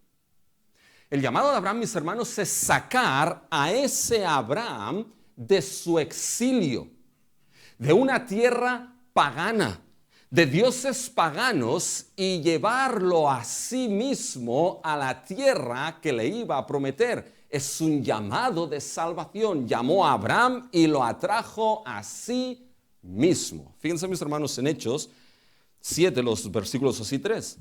El llamado de Abraham, mis hermanos, es sacar a ese Abraham de su exilio, de una tierra pagana, de dioses paganos, y llevarlo a sí mismo a la tierra que le iba a prometer. Es un llamado de salvación. Llamó a Abraham y lo atrajo a sí mismo. Fíjense, mis hermanos, en Hechos 7, los versículos así 3.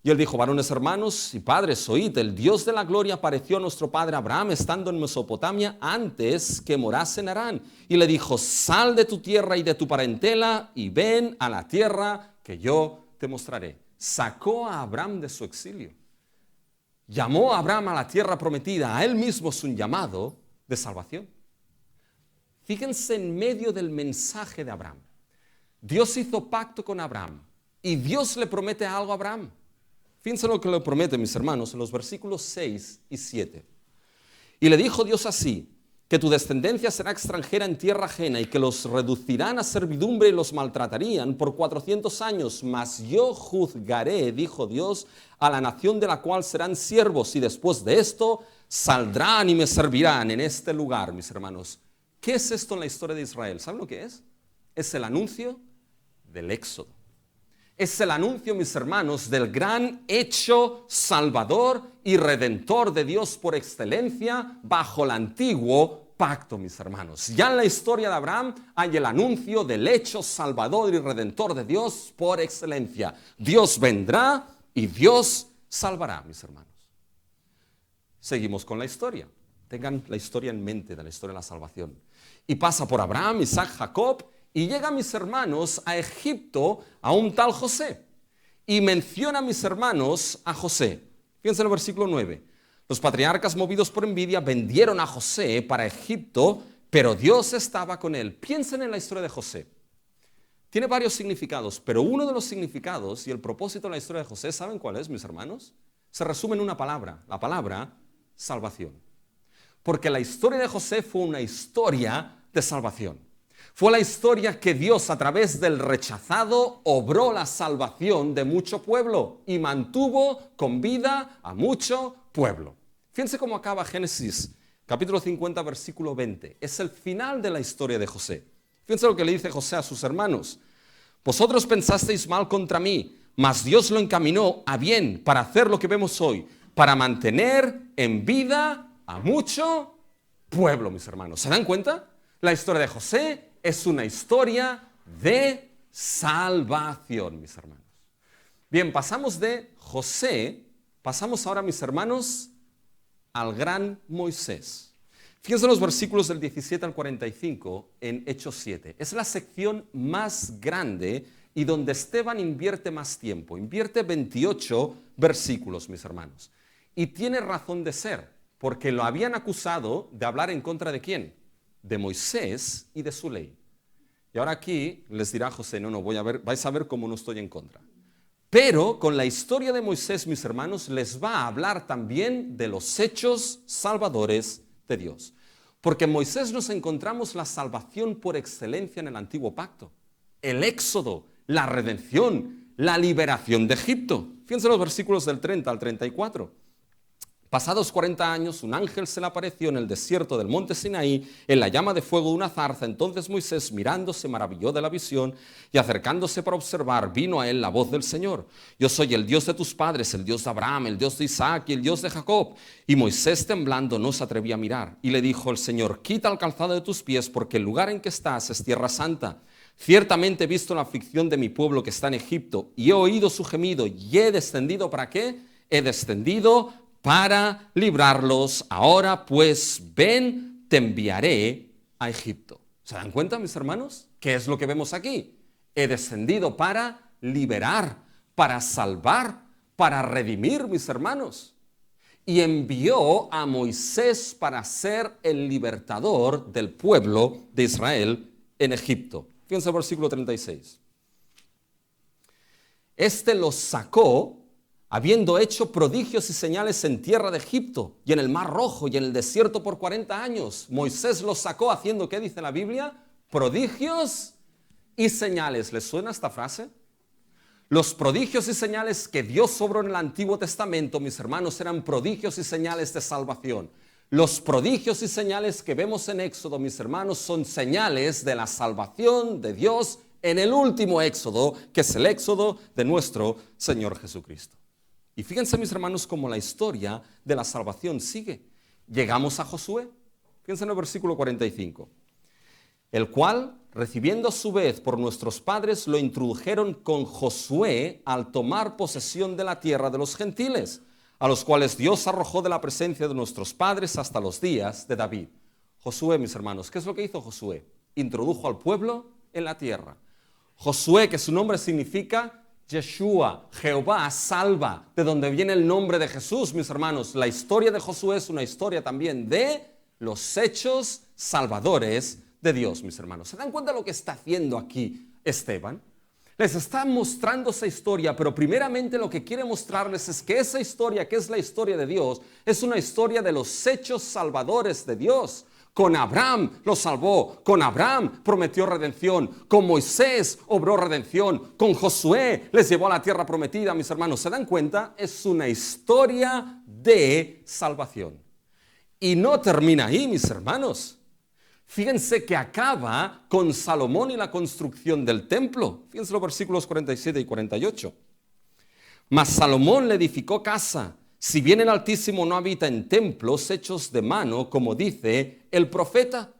Y él dijo, varones, hermanos y padres, oíd, el Dios de la gloria apareció a nuestro padre Abraham estando en Mesopotamia antes que morase en Harán. Y le dijo, sal de tu tierra y de tu parentela y ven a la tierra que yo te mostraré. Sacó a Abraham de su exilio. Llamó a Abraham a la tierra prometida. A él mismo es un llamado de salvación. Fíjense en medio del mensaje de Abraham. Dios hizo pacto con Abraham y Dios le promete algo a Abraham. Fíjense lo que le promete, mis hermanos, en los versículos 6 y 7. Y le dijo Dios así, que tu descendencia será extranjera en tierra ajena y que los reducirán a servidumbre y los maltratarían por 400 años, mas yo juzgaré, dijo Dios, a la nación de la cual serán siervos y después de esto saldrán y me servirán en este lugar, mis hermanos. ¿Qué es esto en la historia de Israel? ¿Saben lo que es? Es el anuncio del Éxodo. Es el anuncio, mis hermanos, del gran hecho salvador y redentor de Dios por excelencia bajo el antiguo pacto, mis hermanos. Ya en la historia de Abraham hay el anuncio del hecho salvador y redentor de Dios por excelencia. Dios vendrá y Dios salvará, mis hermanos. Seguimos con la historia. Tengan la historia en mente de la historia de la salvación. Y pasa por Abraham, Isaac, Jacob, y llega, mis hermanos, a Egipto a un tal José. Y menciona, mis hermanos, a José. Fíjense en el versículo 9. Los patriarcas, movidos por envidia, vendieron a José para Egipto, pero Dios estaba con él. Piensen en la historia de José. Tiene varios significados, pero uno de los significados y el propósito de la historia de José, ¿saben cuál es, mis hermanos? Se resume en una palabra, la palabra salvación. Porque la historia de José fue una historia de salvación. Fue la historia que Dios, a través del rechazado, obró la salvación de mucho pueblo y mantuvo con vida a mucho pueblo. Fíjense cómo acaba Génesis, capítulo 50, versículo 20. Es el final de la historia de José. Fíjense lo que le dice José a sus hermanos. Vosotros pensasteis mal contra mí, mas Dios lo encaminó a bien para hacer lo que vemos hoy, para mantener en vida a mucho pueblo, mis hermanos. ¿Se dan cuenta? La historia de José es una historia de salvación, mis hermanos. Bien, pasamos de José, pasamos ahora, mis hermanos, al gran Moisés. Fíjense los versículos del 17 al 45 en Hechos 7. Es la sección más grande y donde Esteban invierte más tiempo. Invierte 28 versículos, mis hermanos. Y tiene razón de ser, porque lo habían acusado de hablar en contra de ¿quién? De Moisés y de su ley. Y ahora aquí les dirá José, no, vais a ver cómo no estoy en contra. Pero con la historia de Moisés, mis hermanos, les va a hablar también de los hechos salvadores de Dios. Porque en Moisés nos encontramos la salvación por excelencia en el antiguo pacto. El éxodo, la redención, la liberación de Egipto. Fíjense los versículos del 30 al 34. Pasados 40 años, un ángel se le apareció en el desierto del monte Sinaí, en la llama de fuego de una zarza. Entonces Moisés, mirando, se maravilló de la visión, y acercándose para observar, vino a él la voz del Señor. Yo soy el Dios de tus padres, el Dios de Abraham, el Dios de Isaac y el Dios de Jacob. Y Moisés, temblando, no se atrevía a mirar. Y le dijo el Señor, quita el calzado de tus pies, porque el lugar en que estás es tierra santa. Ciertamente he visto la aflicción de mi pueblo que está en Egipto, y he oído su gemido, y he descendido, ¿para qué? He descendido para librarlos. Ahora pues ven, te enviaré a Egipto. ¿Se dan cuenta, mis hermanos? ¿Qué es lo que vemos aquí? He descendido para liberar, para salvar, para redimir, mis hermanos. Y envió a Moisés para ser el libertador del pueblo de Israel en Egipto. Fíjense el versículo 36. Este los sacó habiendo hecho prodigios y señales en tierra de Egipto y en el Mar Rojo y en el desierto por 40 años. Moisés los sacó haciendo, ¿qué dice la Biblia? Prodigios y señales. ¿Les suena esta frase? Los prodigios y señales que Dios obró en el Antiguo Testamento, mis hermanos, eran prodigios y señales de salvación. Los prodigios y señales que vemos en Éxodo, mis hermanos, son señales de la salvación de Dios en el último Éxodo, que es el Éxodo de nuestro Señor Jesucristo. Y fíjense, mis hermanos, cómo la historia de la salvación sigue. Llegamos a Josué. Fíjense en el versículo 45. El cual, recibiendo a su vez por nuestros padres, lo introdujeron con Josué al tomar posesión de la tierra de los gentiles, a los cuales Dios arrojó de la presencia de nuestros padres hasta los días de David. Josué, mis hermanos, ¿qué es lo que hizo Josué? Introdujo al pueblo en la tierra. Josué, que su nombre significa Yeshua, Jehová salva, de donde viene el nombre de Jesús, mis hermanos. La historia de Josué es una historia también de los hechos salvadores de Dios, mis hermanos. ¿Se dan cuenta de lo que está haciendo aquí Esteban? Les está mostrando esa historia, pero primeramente lo que quiere mostrarles es que esa historia, que es la historia de Dios, es una historia de los hechos salvadores de Dios. Con Abraham lo salvó, con Abraham prometió redención, con Moisés obró redención, con Josué les llevó a la tierra prometida, mis hermanos. ¿Se dan cuenta? Es una historia de salvación. Y no termina ahí, mis hermanos. Fíjense que acaba con Salomón y la construcción del templo. Fíjense los versículos 47 y 48. Mas Salomón le edificó casa, si bien el Altísimo no habita en templos hechos de mano, como dice el profeta.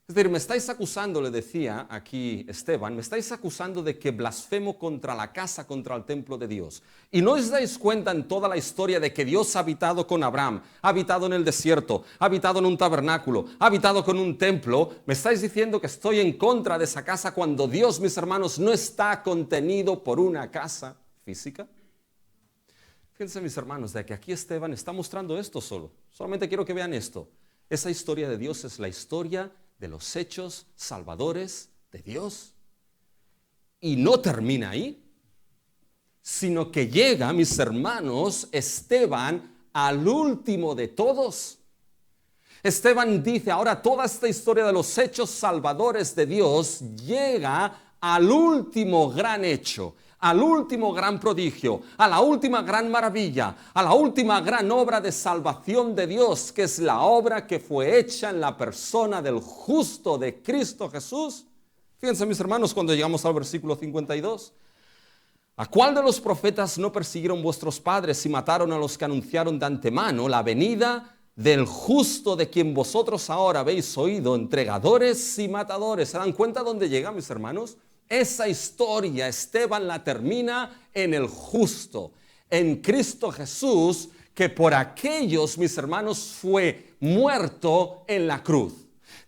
Es decir, me estáis acusando, le decía aquí Esteban, me estáis acusando de que blasfemo contra la casa, contra el templo de Dios. Y no os dais cuenta en toda la historia de que Dios ha habitado con Abraham, ha habitado en el desierto, ha habitado en un tabernáculo, ha habitado con un templo. Me estáis diciendo que estoy en contra de esa casa cuando Dios, mis hermanos, no está contenido por una casa física. Fíjense, mis hermanos, de que aquí Esteban está mostrando esto solo. Solamente quiero que vean esto. Esa historia de Dios es la historia de los hechos salvadores de Dios. Y no termina ahí, sino que llega, mis hermanos, Esteban al último de todos. Esteban dice, ahora toda esta historia de los hechos salvadores de Dios llega al último gran hecho, al último gran prodigio, a la última gran maravilla, a la última gran obra de salvación de Dios, que es la obra que fue hecha en la persona del justo de Cristo Jesús. Fíjense, mis hermanos, cuando llegamos al versículo 52. ¿A cuál de los profetas no persiguieron vuestros padres y mataron a los que anunciaron de antemano la venida del justo de quien vosotros ahora habéis oído, entregadores y matadores? ¿Se dan cuenta dónde llega, mis hermanos? Esa historia Esteban la termina en el justo, en Cristo Jesús, que por aquellos, mis hermanos, fue muerto en la cruz.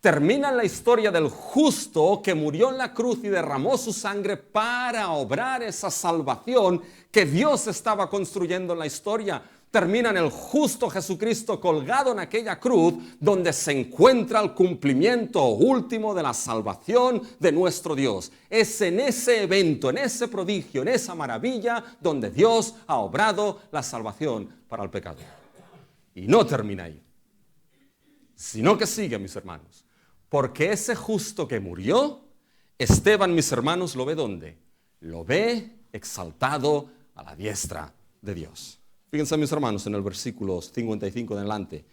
Termina la historia del justo que murió en la cruz y derramó su sangre para obrar esa salvación que Dios estaba construyendo en la historia. Termina en el justo Jesucristo colgado en aquella cruz, donde se encuentra el cumplimiento último de la salvación de nuestro Dios. Es en ese evento, en ese prodigio, en esa maravilla, donde Dios ha obrado la salvación para el pecador. Y no termina ahí, sino que sigue, mis hermanos. Porque ese justo que murió, Esteban, mis hermanos, ¿lo ve dónde? Lo ve exaltado a la diestra de Dios. Fíjense, mis hermanos, en el versículo 55 en adelante.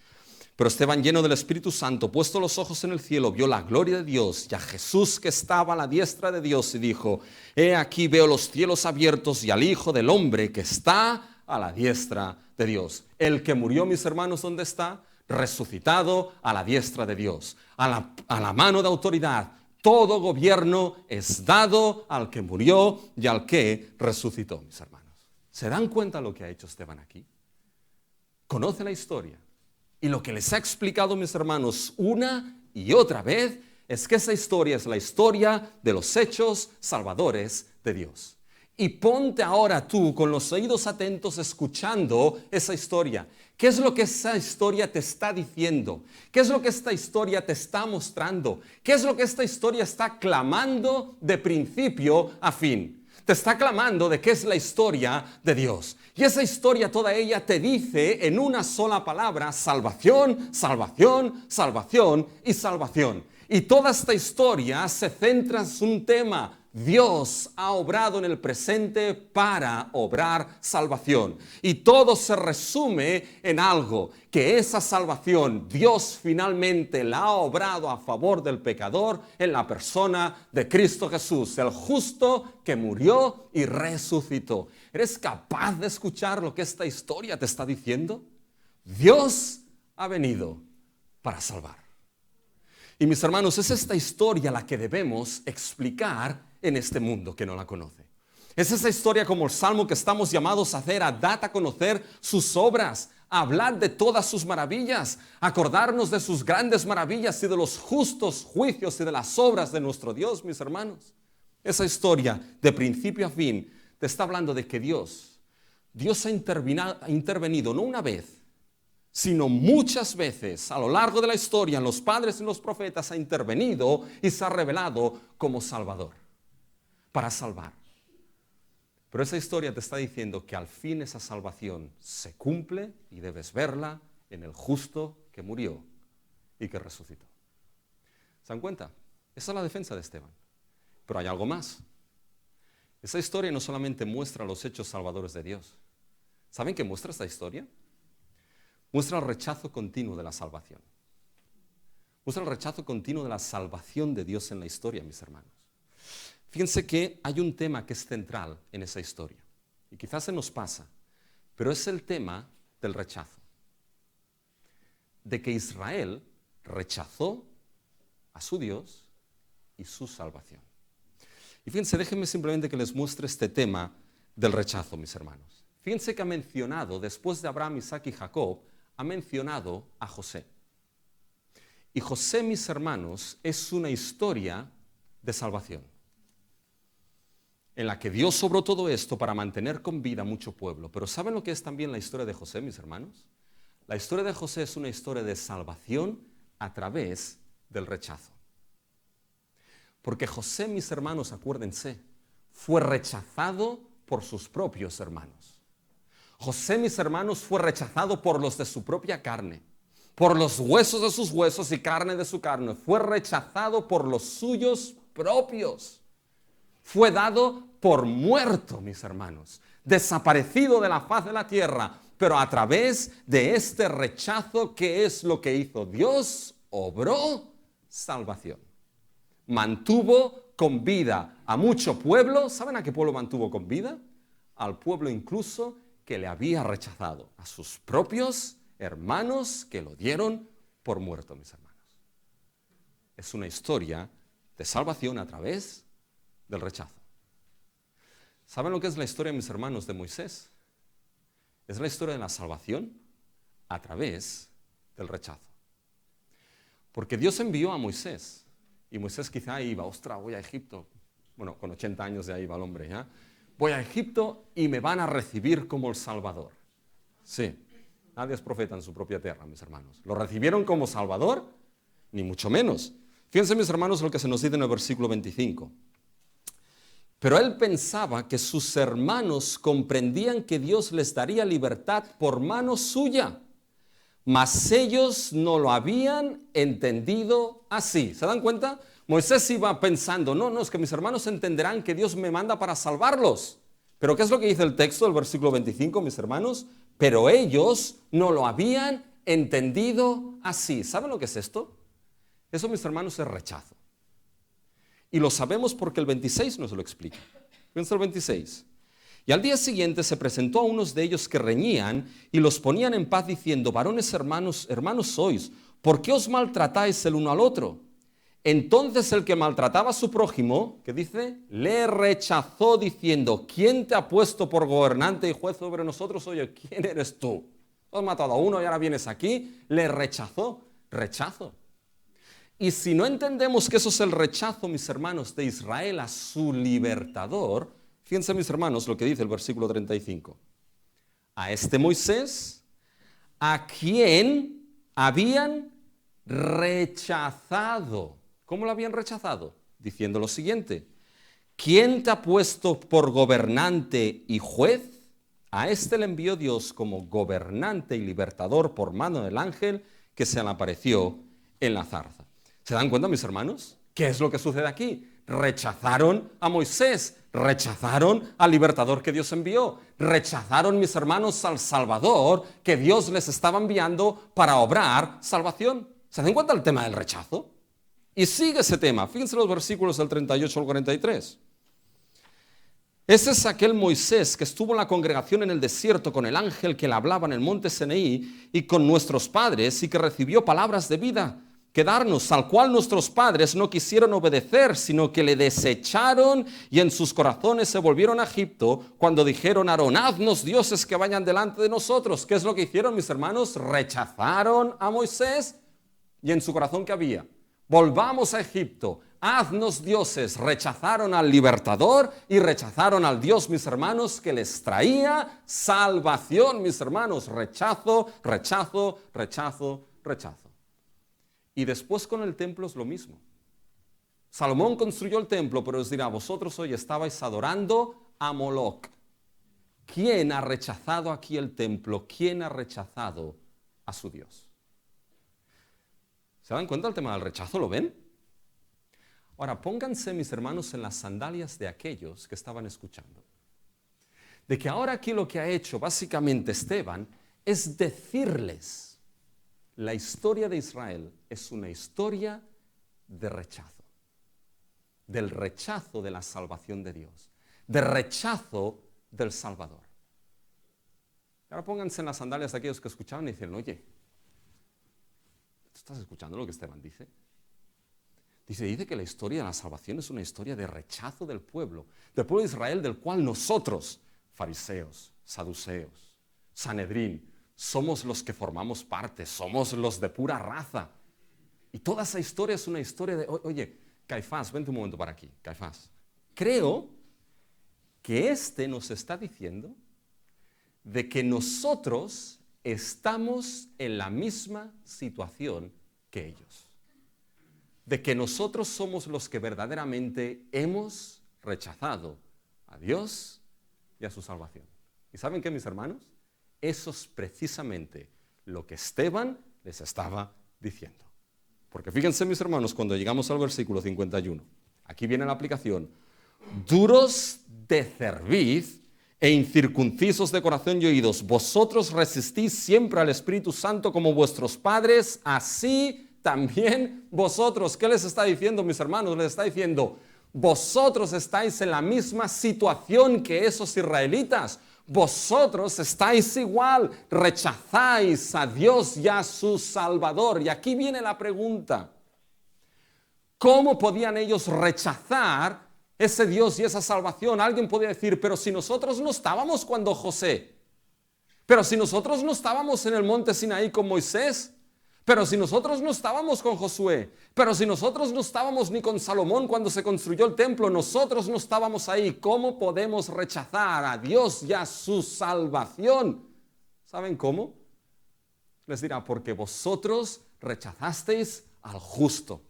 Pero Esteban, lleno del Espíritu Santo, puesto los ojos en el cielo, vio la gloria de Dios y a Jesús que estaba a la diestra de Dios y dijo, he aquí veo los cielos abiertos y al Hijo del Hombre que está a la diestra de Dios. El que murió, mis hermanos, ¿dónde está? Resucitado a la diestra de Dios, a la mano de autoridad. Todo gobierno es dado al que murió y al que resucitó, mis hermanos. ¿Se dan cuenta lo que ha hecho Esteban aquí? Conoce la historia. Y lo que les ha explicado, mis hermanos, una y otra vez, es que esa historia es la historia de los hechos salvadores de Dios. Y ponte ahora tú con los oídos atentos escuchando esa historia. ¿Qué es lo que esa historia te está diciendo? ¿Qué es lo que esta historia te está mostrando? ¿Qué es lo que esta historia está clamando de principio a fin? Te está clamando de qué es la historia de Dios. Y esa historia, toda ella, te dice en una sola palabra, salvación, salvación, salvación y salvación. Y toda esta historia se centra en un tema. Dios ha obrado en el presente para obrar salvación. Y todo se resume en algo, que esa salvación Dios finalmente la ha obrado a favor del pecador en la persona de Cristo Jesús, el justo que murió y resucitó. ¿Eres capaz de escuchar lo que esta historia te está diciendo? Dios ha venido para salvar. Y mis hermanos, es esta historia la que debemos explicar en este mundo que no la conoce. Es esa historia como el salmo que estamos llamados a hacer, a dar a conocer sus obras, a hablar de todas sus maravillas, a acordarnos de sus grandes maravillas y de los justos juicios y de las obras de nuestro Dios, mis hermanos. Esa historia de principio a fin te está hablando de que Dios ha intervenido no una vez, sino muchas veces a lo largo de la historia, en los padres y los profetas, ha intervenido y se ha revelado como Salvador, para salvar. Pero esa historia te está diciendo que al fin esa salvación se cumple y debes verla en el justo que murió y que resucitó. ¿Se dan cuenta? Esa es la defensa de Esteban. Pero hay algo más. Esa historia no solamente muestra los hechos salvadores de Dios. ¿Saben qué muestra esta historia? Muestra el rechazo continuo de la salvación. Muestra el rechazo continuo de la salvación de Dios en la historia, mis hermanos. Fíjense que hay un tema que es central en esa historia. Y quizás se nos pasa, pero es el tema del rechazo. De que Israel rechazó a su Dios y su salvación. Y fíjense, déjenme simplemente que les muestre este tema del rechazo, mis hermanos. Fíjense que ha mencionado, después de Abraham, Isaac y Jacob, ha mencionado a José. Y José, mis hermanos, es una historia de salvación, en la que Dios obró todo esto para mantener con vida mucho pueblo. Pero ¿saben lo que es también la historia de José, mis hermanos? La historia de José es una historia de salvación a través del rechazo. Porque José, mis hermanos, acuérdense, fue rechazado por sus propios hermanos. José, mis hermanos, fue rechazado por los de su propia carne, por los huesos de sus huesos y carne de su carne. Fue rechazado por los suyos propios. Fue dado por muerto, mis hermanos, desaparecido de la faz de la tierra. Pero a través de este rechazo, ¿qué es lo que hizo Dios? Obró salvación. Mantuvo con vida a mucho pueblo. ¿Saben a qué pueblo mantuvo con vida? Al pueblo incluso que le había rechazado, a sus propios hermanos que lo dieron por muerto, mis hermanos. Es una historia de salvación a través del rechazo. ¿Saben lo que es la historia, mis hermanos, de Moisés? Es la historia de la salvación a través del rechazo. Porque Dios envió a Moisés, y Moisés quizá iba, ostras, voy a Egipto. Bueno, con 80 años ya iba el hombre, ¿ya? Voy a Egipto y me van a recibir como el Salvador. Sí, nadie es profeta en su propia tierra, mis hermanos. ¿Lo recibieron como Salvador? Ni mucho menos. Fíjense, mis hermanos, lo que se nos dice en el versículo 25. Pero él pensaba que sus hermanos comprendían que Dios les daría libertad por mano suya, mas ellos no lo habían entendido así. ¿Se dan cuenta? Moisés iba pensando, no, es que mis hermanos entenderán que Dios me manda para salvarlos. Pero ¿qué es lo que dice el texto del versículo 25, mis hermanos? Pero ellos no lo habían entendido así. ¿Saben lo que es esto? Eso, mis hermanos, es rechazo. Y lo sabemos porque el 26 nos lo explica. Fíjense el 26. Y al día siguiente se presentó a unos de ellos que reñían y los ponían en paz diciendo, varones hermanos sois, ¿por qué os maltratáis el uno al otro? Entonces el que maltrataba a su prójimo, ¿qué dice? Le rechazó diciendo, ¿quién te ha puesto por gobernante y juez sobre nosotros? Oye, ¿quién eres tú? Has matado a uno y ahora vienes aquí. Le rechazó, rechazo. Y si no entendemos que eso es el rechazo, mis hermanos, de Israel a su libertador, fíjense, mis hermanos, lo que dice el versículo 35. A este Moisés, a quien habían rechazado. ¿Cómo lo habían rechazado? Diciendo lo siguiente. ¿Quién te ha puesto por gobernante y juez? A este le envió Dios como gobernante y libertador por mano del ángel que se le apareció en la zarza. ¿Se dan cuenta, mis hermanos? ¿Qué es lo que sucede aquí? Rechazaron a Moisés, rechazaron al libertador que Dios envió, rechazaron, mis hermanos, al Salvador que Dios les estaba enviando para obrar salvación. ¿Se dan cuenta del tema del rechazo? Y sigue ese tema. Fíjense los versículos del 38 al 43. Ese es aquel Moisés que estuvo en la congregación en el desierto con el ángel que le hablaba en el monte Sinaí y con nuestros padres y que recibió palabras de vida que darnos, al cual nuestros padres no quisieron obedecer, sino que le desecharon y en sus corazones se volvieron a Egipto cuando dijeron a Aarón, haznos dioses que vayan delante de nosotros. ¿Qué es lo que hicieron, mis hermanos? Rechazaron a Moisés y en su corazón ¿qué había? Volvamos a Egipto, haznos dioses. Rechazaron al libertador y rechazaron al Dios, mis hermanos, que les traía salvación, mis hermanos. Rechazo, rechazo, rechazo, rechazo. Y después con el templo es lo mismo. Salomón construyó el templo, pero os dirá, vosotros hoy estabais adorando a Moloc. ¿quién ha rechazado aquí el templo? ¿Quién ha rechazado a su Dios? ¿Se dan cuenta del tema del rechazo? ¿Lo ven? Ahora, pónganse, mis hermanos, en las sandalias de aquellos que estaban escuchando. De que ahora aquí lo que ha hecho básicamente Esteban es decirles, la historia de Israel es una historia de rechazo. Del rechazo de la salvación de Dios. De rechazo del Salvador. Ahora pónganse en las sandalias de aquellos que escuchaban y dicen, oye, ¿tú estás escuchando lo que Esteban dice? Dice que la historia de la salvación es una historia de rechazo del pueblo de Israel, del cual nosotros, fariseos, saduceos, Sanedrín, somos los que formamos parte, somos los de pura raza. Y toda esa historia es una historia de, oye, Caifás, vente un momento para aquí, Caifás. Creo que nos está diciendo de que nosotros estamos en la misma situación que ellos. De que nosotros somos los que verdaderamente hemos rechazado a Dios y a su salvación. ¿Y saben qué, mis hermanos? Eso es precisamente lo que Esteban les estaba diciendo. Porque fíjense, mis hermanos, cuando llegamos al versículo 51, aquí viene la aplicación. Duros de cerviz e incircuncisos de corazón y oídos, vosotros resistís siempre al Espíritu Santo como vuestros padres, así también vosotros. ¿Qué les está diciendo, mis hermanos? Les está diciendo, vosotros estáis en la misma situación que esos israelitas. Vosotros estáis igual, rechazáis a Dios y a su Salvador. Y aquí viene la pregunta. ¿Cómo podían ellos rechazar ese Dios y esa salvación? Alguien podría decir, pero si nosotros no estábamos cuando José, pero si nosotros no estábamos en el monte Sinaí con Moisés, pero si nosotros no estábamos con Josué, pero si nosotros no estábamos ni con Salomón cuando se construyó el templo, nosotros no estábamos ahí, ¿cómo podemos rechazar a Dios y a su salvación? ¿Saben cómo? Les dirá, porque vosotros rechazasteis al justo.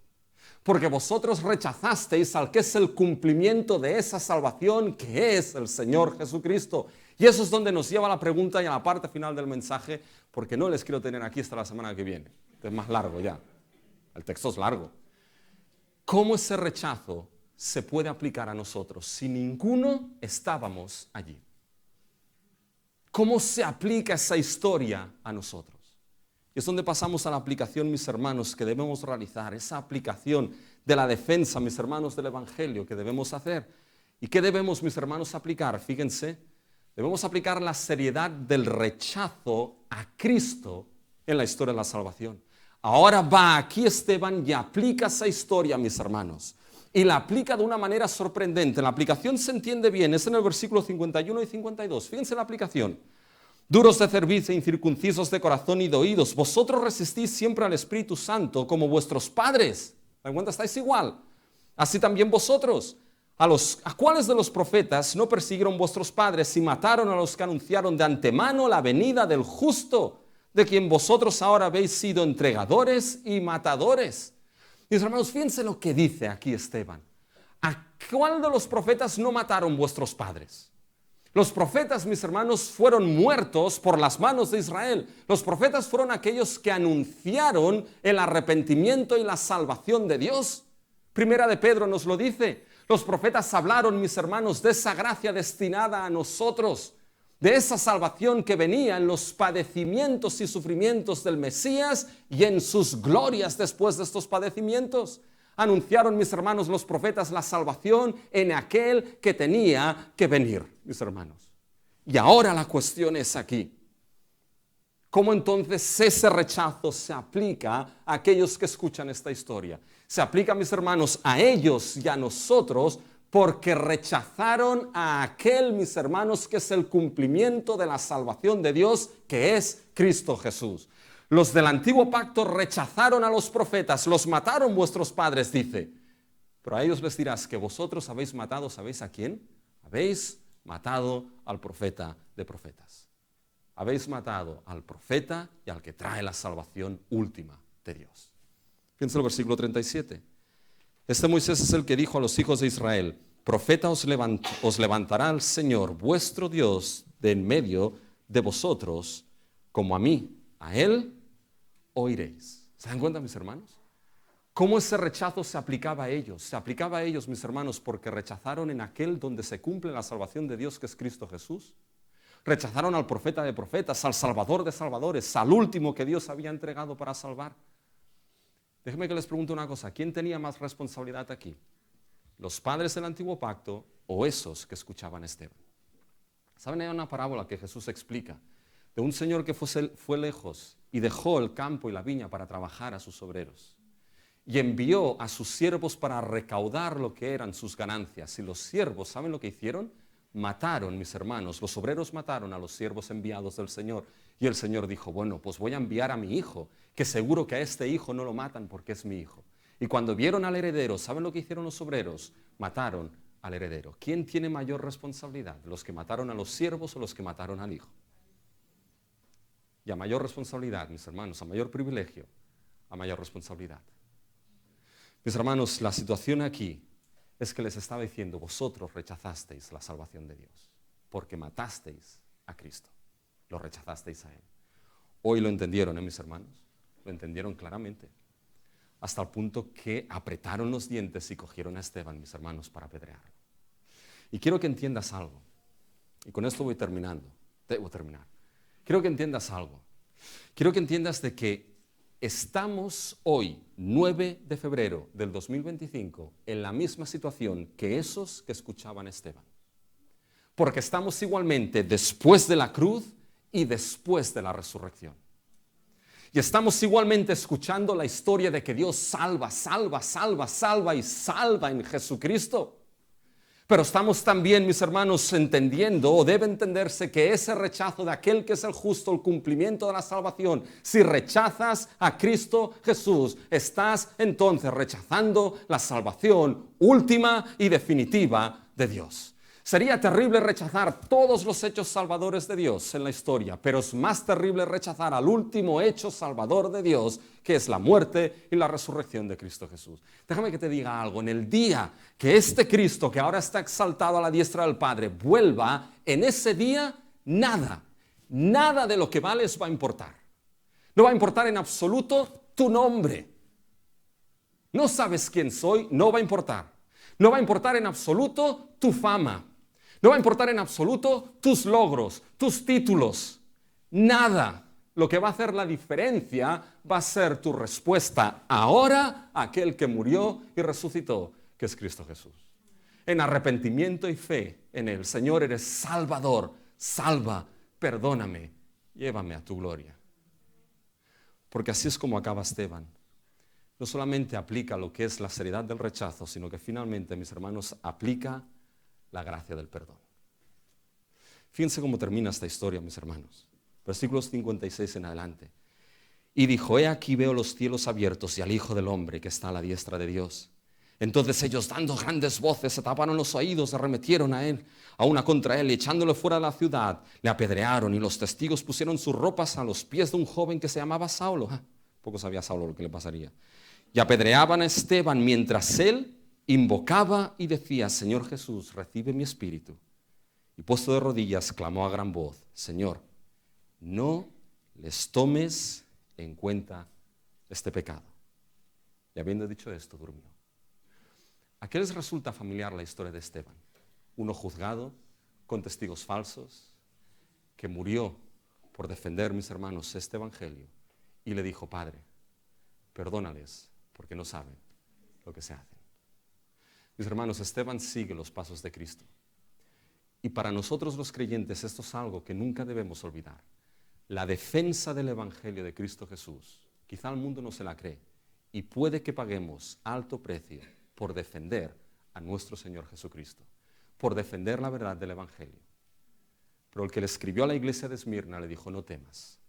Porque vosotros rechazasteis al que es el cumplimiento de esa salvación, que es el Señor Jesucristo. Y eso es donde nos lleva a la pregunta y a la parte final del mensaje, porque no les quiero tener aquí hasta la semana que viene. Es más largo ya. El texto es largo. ¿Cómo ese rechazo se puede aplicar a nosotros si ninguno estábamos allí? ¿Cómo se aplica esa historia a nosotros? Y es donde pasamos a la aplicación, mis hermanos, que debemos realizar, esa aplicación de la defensa, mis hermanos, del Evangelio que debemos hacer. ¿Y qué debemos, mis hermanos, aplicar? Fíjense, debemos aplicar la seriedad del rechazo a Cristo en la historia de la salvación. Ahora va aquí Esteban y aplica esa historia, mis hermanos, y la aplica de una manera sorprendente. La aplicación se entiende bien, es en el versículo 51 y 52. Fíjense la aplicación. Duros de cerviz e incircuncisos de corazón y de oídos, vosotros resistís siempre al Espíritu Santo como vuestros padres. ¿Me cuenta? Estáis igual. Así también vosotros. ¿A cuáles de los profetas no persiguieron vuestros padres y mataron a los que anunciaron de antemano la venida del justo, de quien vosotros ahora habéis sido entregadores y matadores? Mis hermanos, fíjense lo que dice aquí Esteban. ¿A cuál de los profetas no mataron vuestros padres? Los profetas, mis hermanos, fueron muertos por las manos de Israel. Los profetas fueron aquellos que anunciaron el arrepentimiento y la salvación de Dios. Primera de Pedro nos lo dice. Los profetas hablaron, mis hermanos, de esa gracia destinada a nosotros, de esa salvación que venía en los padecimientos y sufrimientos del Mesías y en sus glorias después de estos padecimientos. Anunciaron, mis hermanos, los profetas la salvación en aquel que tenía que venir, mis hermanos. Y ahora la cuestión es aquí. ¿Cómo entonces ese rechazo se aplica a aquellos que escuchan esta historia? Se aplica, mis hermanos, a ellos y a nosotros porque rechazaron a aquel, mis hermanos, que es el cumplimiento de la salvación de Dios, que es Cristo Jesús. Los del antiguo pacto rechazaron a los profetas, los mataron vuestros padres, dice. Pero a ellos les dirás que vosotros habéis matado, ¿sabéis a quién? Habéis matado al profeta de profetas. Habéis matado al profeta y al que trae la salvación última de Dios. Fíjense el versículo 37. Este Moisés es el que dijo a los hijos de Israel: profeta os levantará el Señor, vuestro Dios, de en medio de vosotros, como a mí, a Él oiréis. ¿Se dan cuenta, mis hermanos? ¿Cómo ese rechazo se aplicaba a ellos? Se aplicaba a ellos, mis hermanos, porque rechazaron en aquel donde se cumple la salvación de Dios, que es Cristo Jesús. Rechazaron al profeta de profetas, al salvador de salvadores, al último que Dios había entregado para salvar. Déjenme que les pregunte una cosa. ¿Quién tenía más responsabilidad aquí? ¿Los padres del antiguo pacto o esos que escuchaban a Esteban? ¿Saben? Hay una parábola que Jesús explica de un señor que fue lejos y dejó el campo y la viña para trabajar a sus obreros. Y envió a sus siervos para recaudar lo que eran sus ganancias. Y los siervos, ¿saben lo que hicieron? Mataron, mis hermanos, los obreros mataron a los siervos enviados del Señor. Y el Señor dijo, bueno, pues voy a enviar a mi hijo, que seguro que a este hijo no lo matan porque es mi hijo. Y cuando vieron al heredero, ¿saben lo que hicieron los obreros? Mataron al heredero. ¿Quién tiene mayor responsabilidad? ¿Los que mataron a los siervos o los que mataron al hijo? Y a mayor responsabilidad, mis hermanos, a mayor privilegio, a mayor responsabilidad. Mis hermanos, la situación aquí es que les estaba diciendo, vosotros rechazasteis la salvación de Dios, porque matasteis a Cristo, lo rechazasteis a Él. Hoy lo entendieron, mis hermanos, lo entendieron claramente, hasta el punto que apretaron los dientes y cogieron a Esteban, mis hermanos, para apedrearlo. Y quiero que entiendas algo, y con esto debo terminar. Quiero que entiendas algo. Quiero que entiendas de que estamos hoy, 9 de febrero del 2025, en la misma situación que esos que escuchaban a Esteban. Porque estamos igualmente después de la cruz y después de la resurrección. Y estamos igualmente escuchando la historia de que Dios salva y salva en Jesucristo. Pero estamos también, mis hermanos, entendiendo, o debe entenderse, que ese rechazo de aquel que es el justo, el cumplimiento de la salvación, si rechazas a Cristo Jesús, estás entonces rechazando la salvación última y definitiva de Dios. Sería terrible rechazar todos los hechos salvadores de Dios en la historia, pero es más terrible rechazar al último hecho salvador de Dios, que es la muerte y la resurrección de Cristo Jesús. Déjame que te diga algo. En el día que este Cristo, que ahora está exaltado a la diestra del Padre, vuelva, en ese día nada de lo que vales va a importar. No va a importar en absoluto tu nombre. No sabes quién soy, no va a importar. No va a importar en absoluto tu fama. No va a importar en absoluto tus logros, tus títulos, nada. Lo que va a hacer la diferencia va a ser tu respuesta ahora a aquel que murió y resucitó, que es Cristo Jesús. En arrepentimiento y fe en Él. Señor, eres Salvador, salva, perdóname, llévame a tu gloria. Porque así es como acaba Esteban. No solamente aplica lo que es la seriedad del rechazo, sino que finalmente, mis hermanos, aplica la gracia del perdón. Fíjense cómo termina esta historia, mis hermanos. Versículos 56 en adelante. Y dijo, he aquí veo los cielos abiertos y al Hijo del Hombre que está a la diestra de Dios. Entonces ellos, dando grandes voces, se taparon los oídos, se arremetieron a él, a una contra él, y echándole fuera de la ciudad, le apedrearon, y los testigos pusieron sus ropas a los pies de un joven que se llamaba Saulo. Poco sabía Saulo lo que le pasaría. Y apedreaban a Esteban mientras él invocaba y decía, Señor Jesús, recibe mi espíritu. Y puesto de rodillas, clamó a gran voz, Señor, no les tomes en cuenta este pecado. Y habiendo dicho esto, durmió. ¿A qué les resulta familiar la historia de Esteban? Uno juzgado con testigos falsos, que murió por defender, mis hermanos, este evangelio, y le dijo, Padre, perdónales, porque no saben lo que se hacen. Mis hermanos, Esteban sigue los pasos de Cristo. Y para nosotros los creyentes esto es algo que nunca debemos olvidar. La defensa del Evangelio de Cristo Jesús, quizá el mundo no se la cree, y puede que paguemos alto precio por defender a nuestro Señor Jesucristo, por defender la verdad del Evangelio. Pero el que le escribió a la iglesia de Esmirna le dijo, no temas,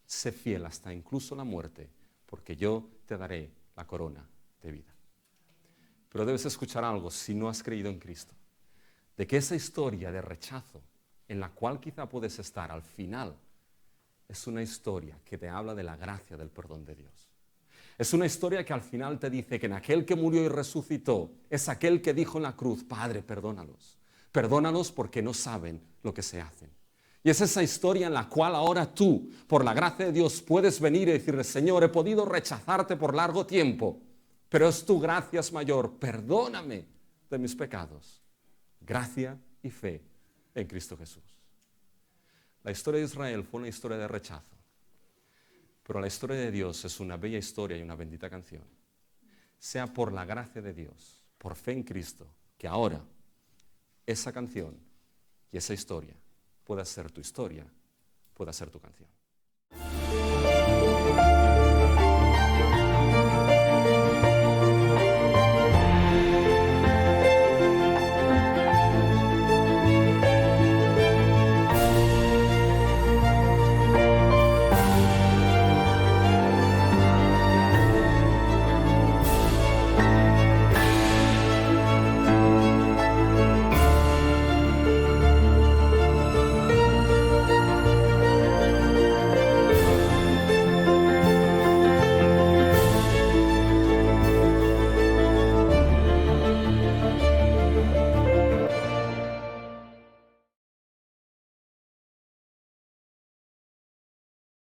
sé fiel hasta incluso la muerte, porque yo te daré la corona de vida. Pero debes escuchar algo si no has creído en Cristo, de que esa historia de rechazo en la cual quizá puedes estar al final es una historia que te habla de la gracia del perdón de Dios. Es una historia que al final te dice que en aquel que murió y resucitó es aquel que dijo en la cruz, Padre, perdónalos. Perdónalos porque no saben lo que se hacen. Y es esa historia en la cual ahora tú, por la gracia de Dios, puedes venir y decirle, Señor, he podido rechazarte por largo tiempo, pero es tu gracia es mayor, perdóname de mis pecados. Gracia y fe en Cristo Jesús. La historia de Israel fue una historia de rechazo, pero la historia de Dios es una bella historia y una bendita canción. Sea por la gracia de Dios, por fe en Cristo, que ahora esa canción y esa historia pueda ser tu historia, pueda ser tu canción.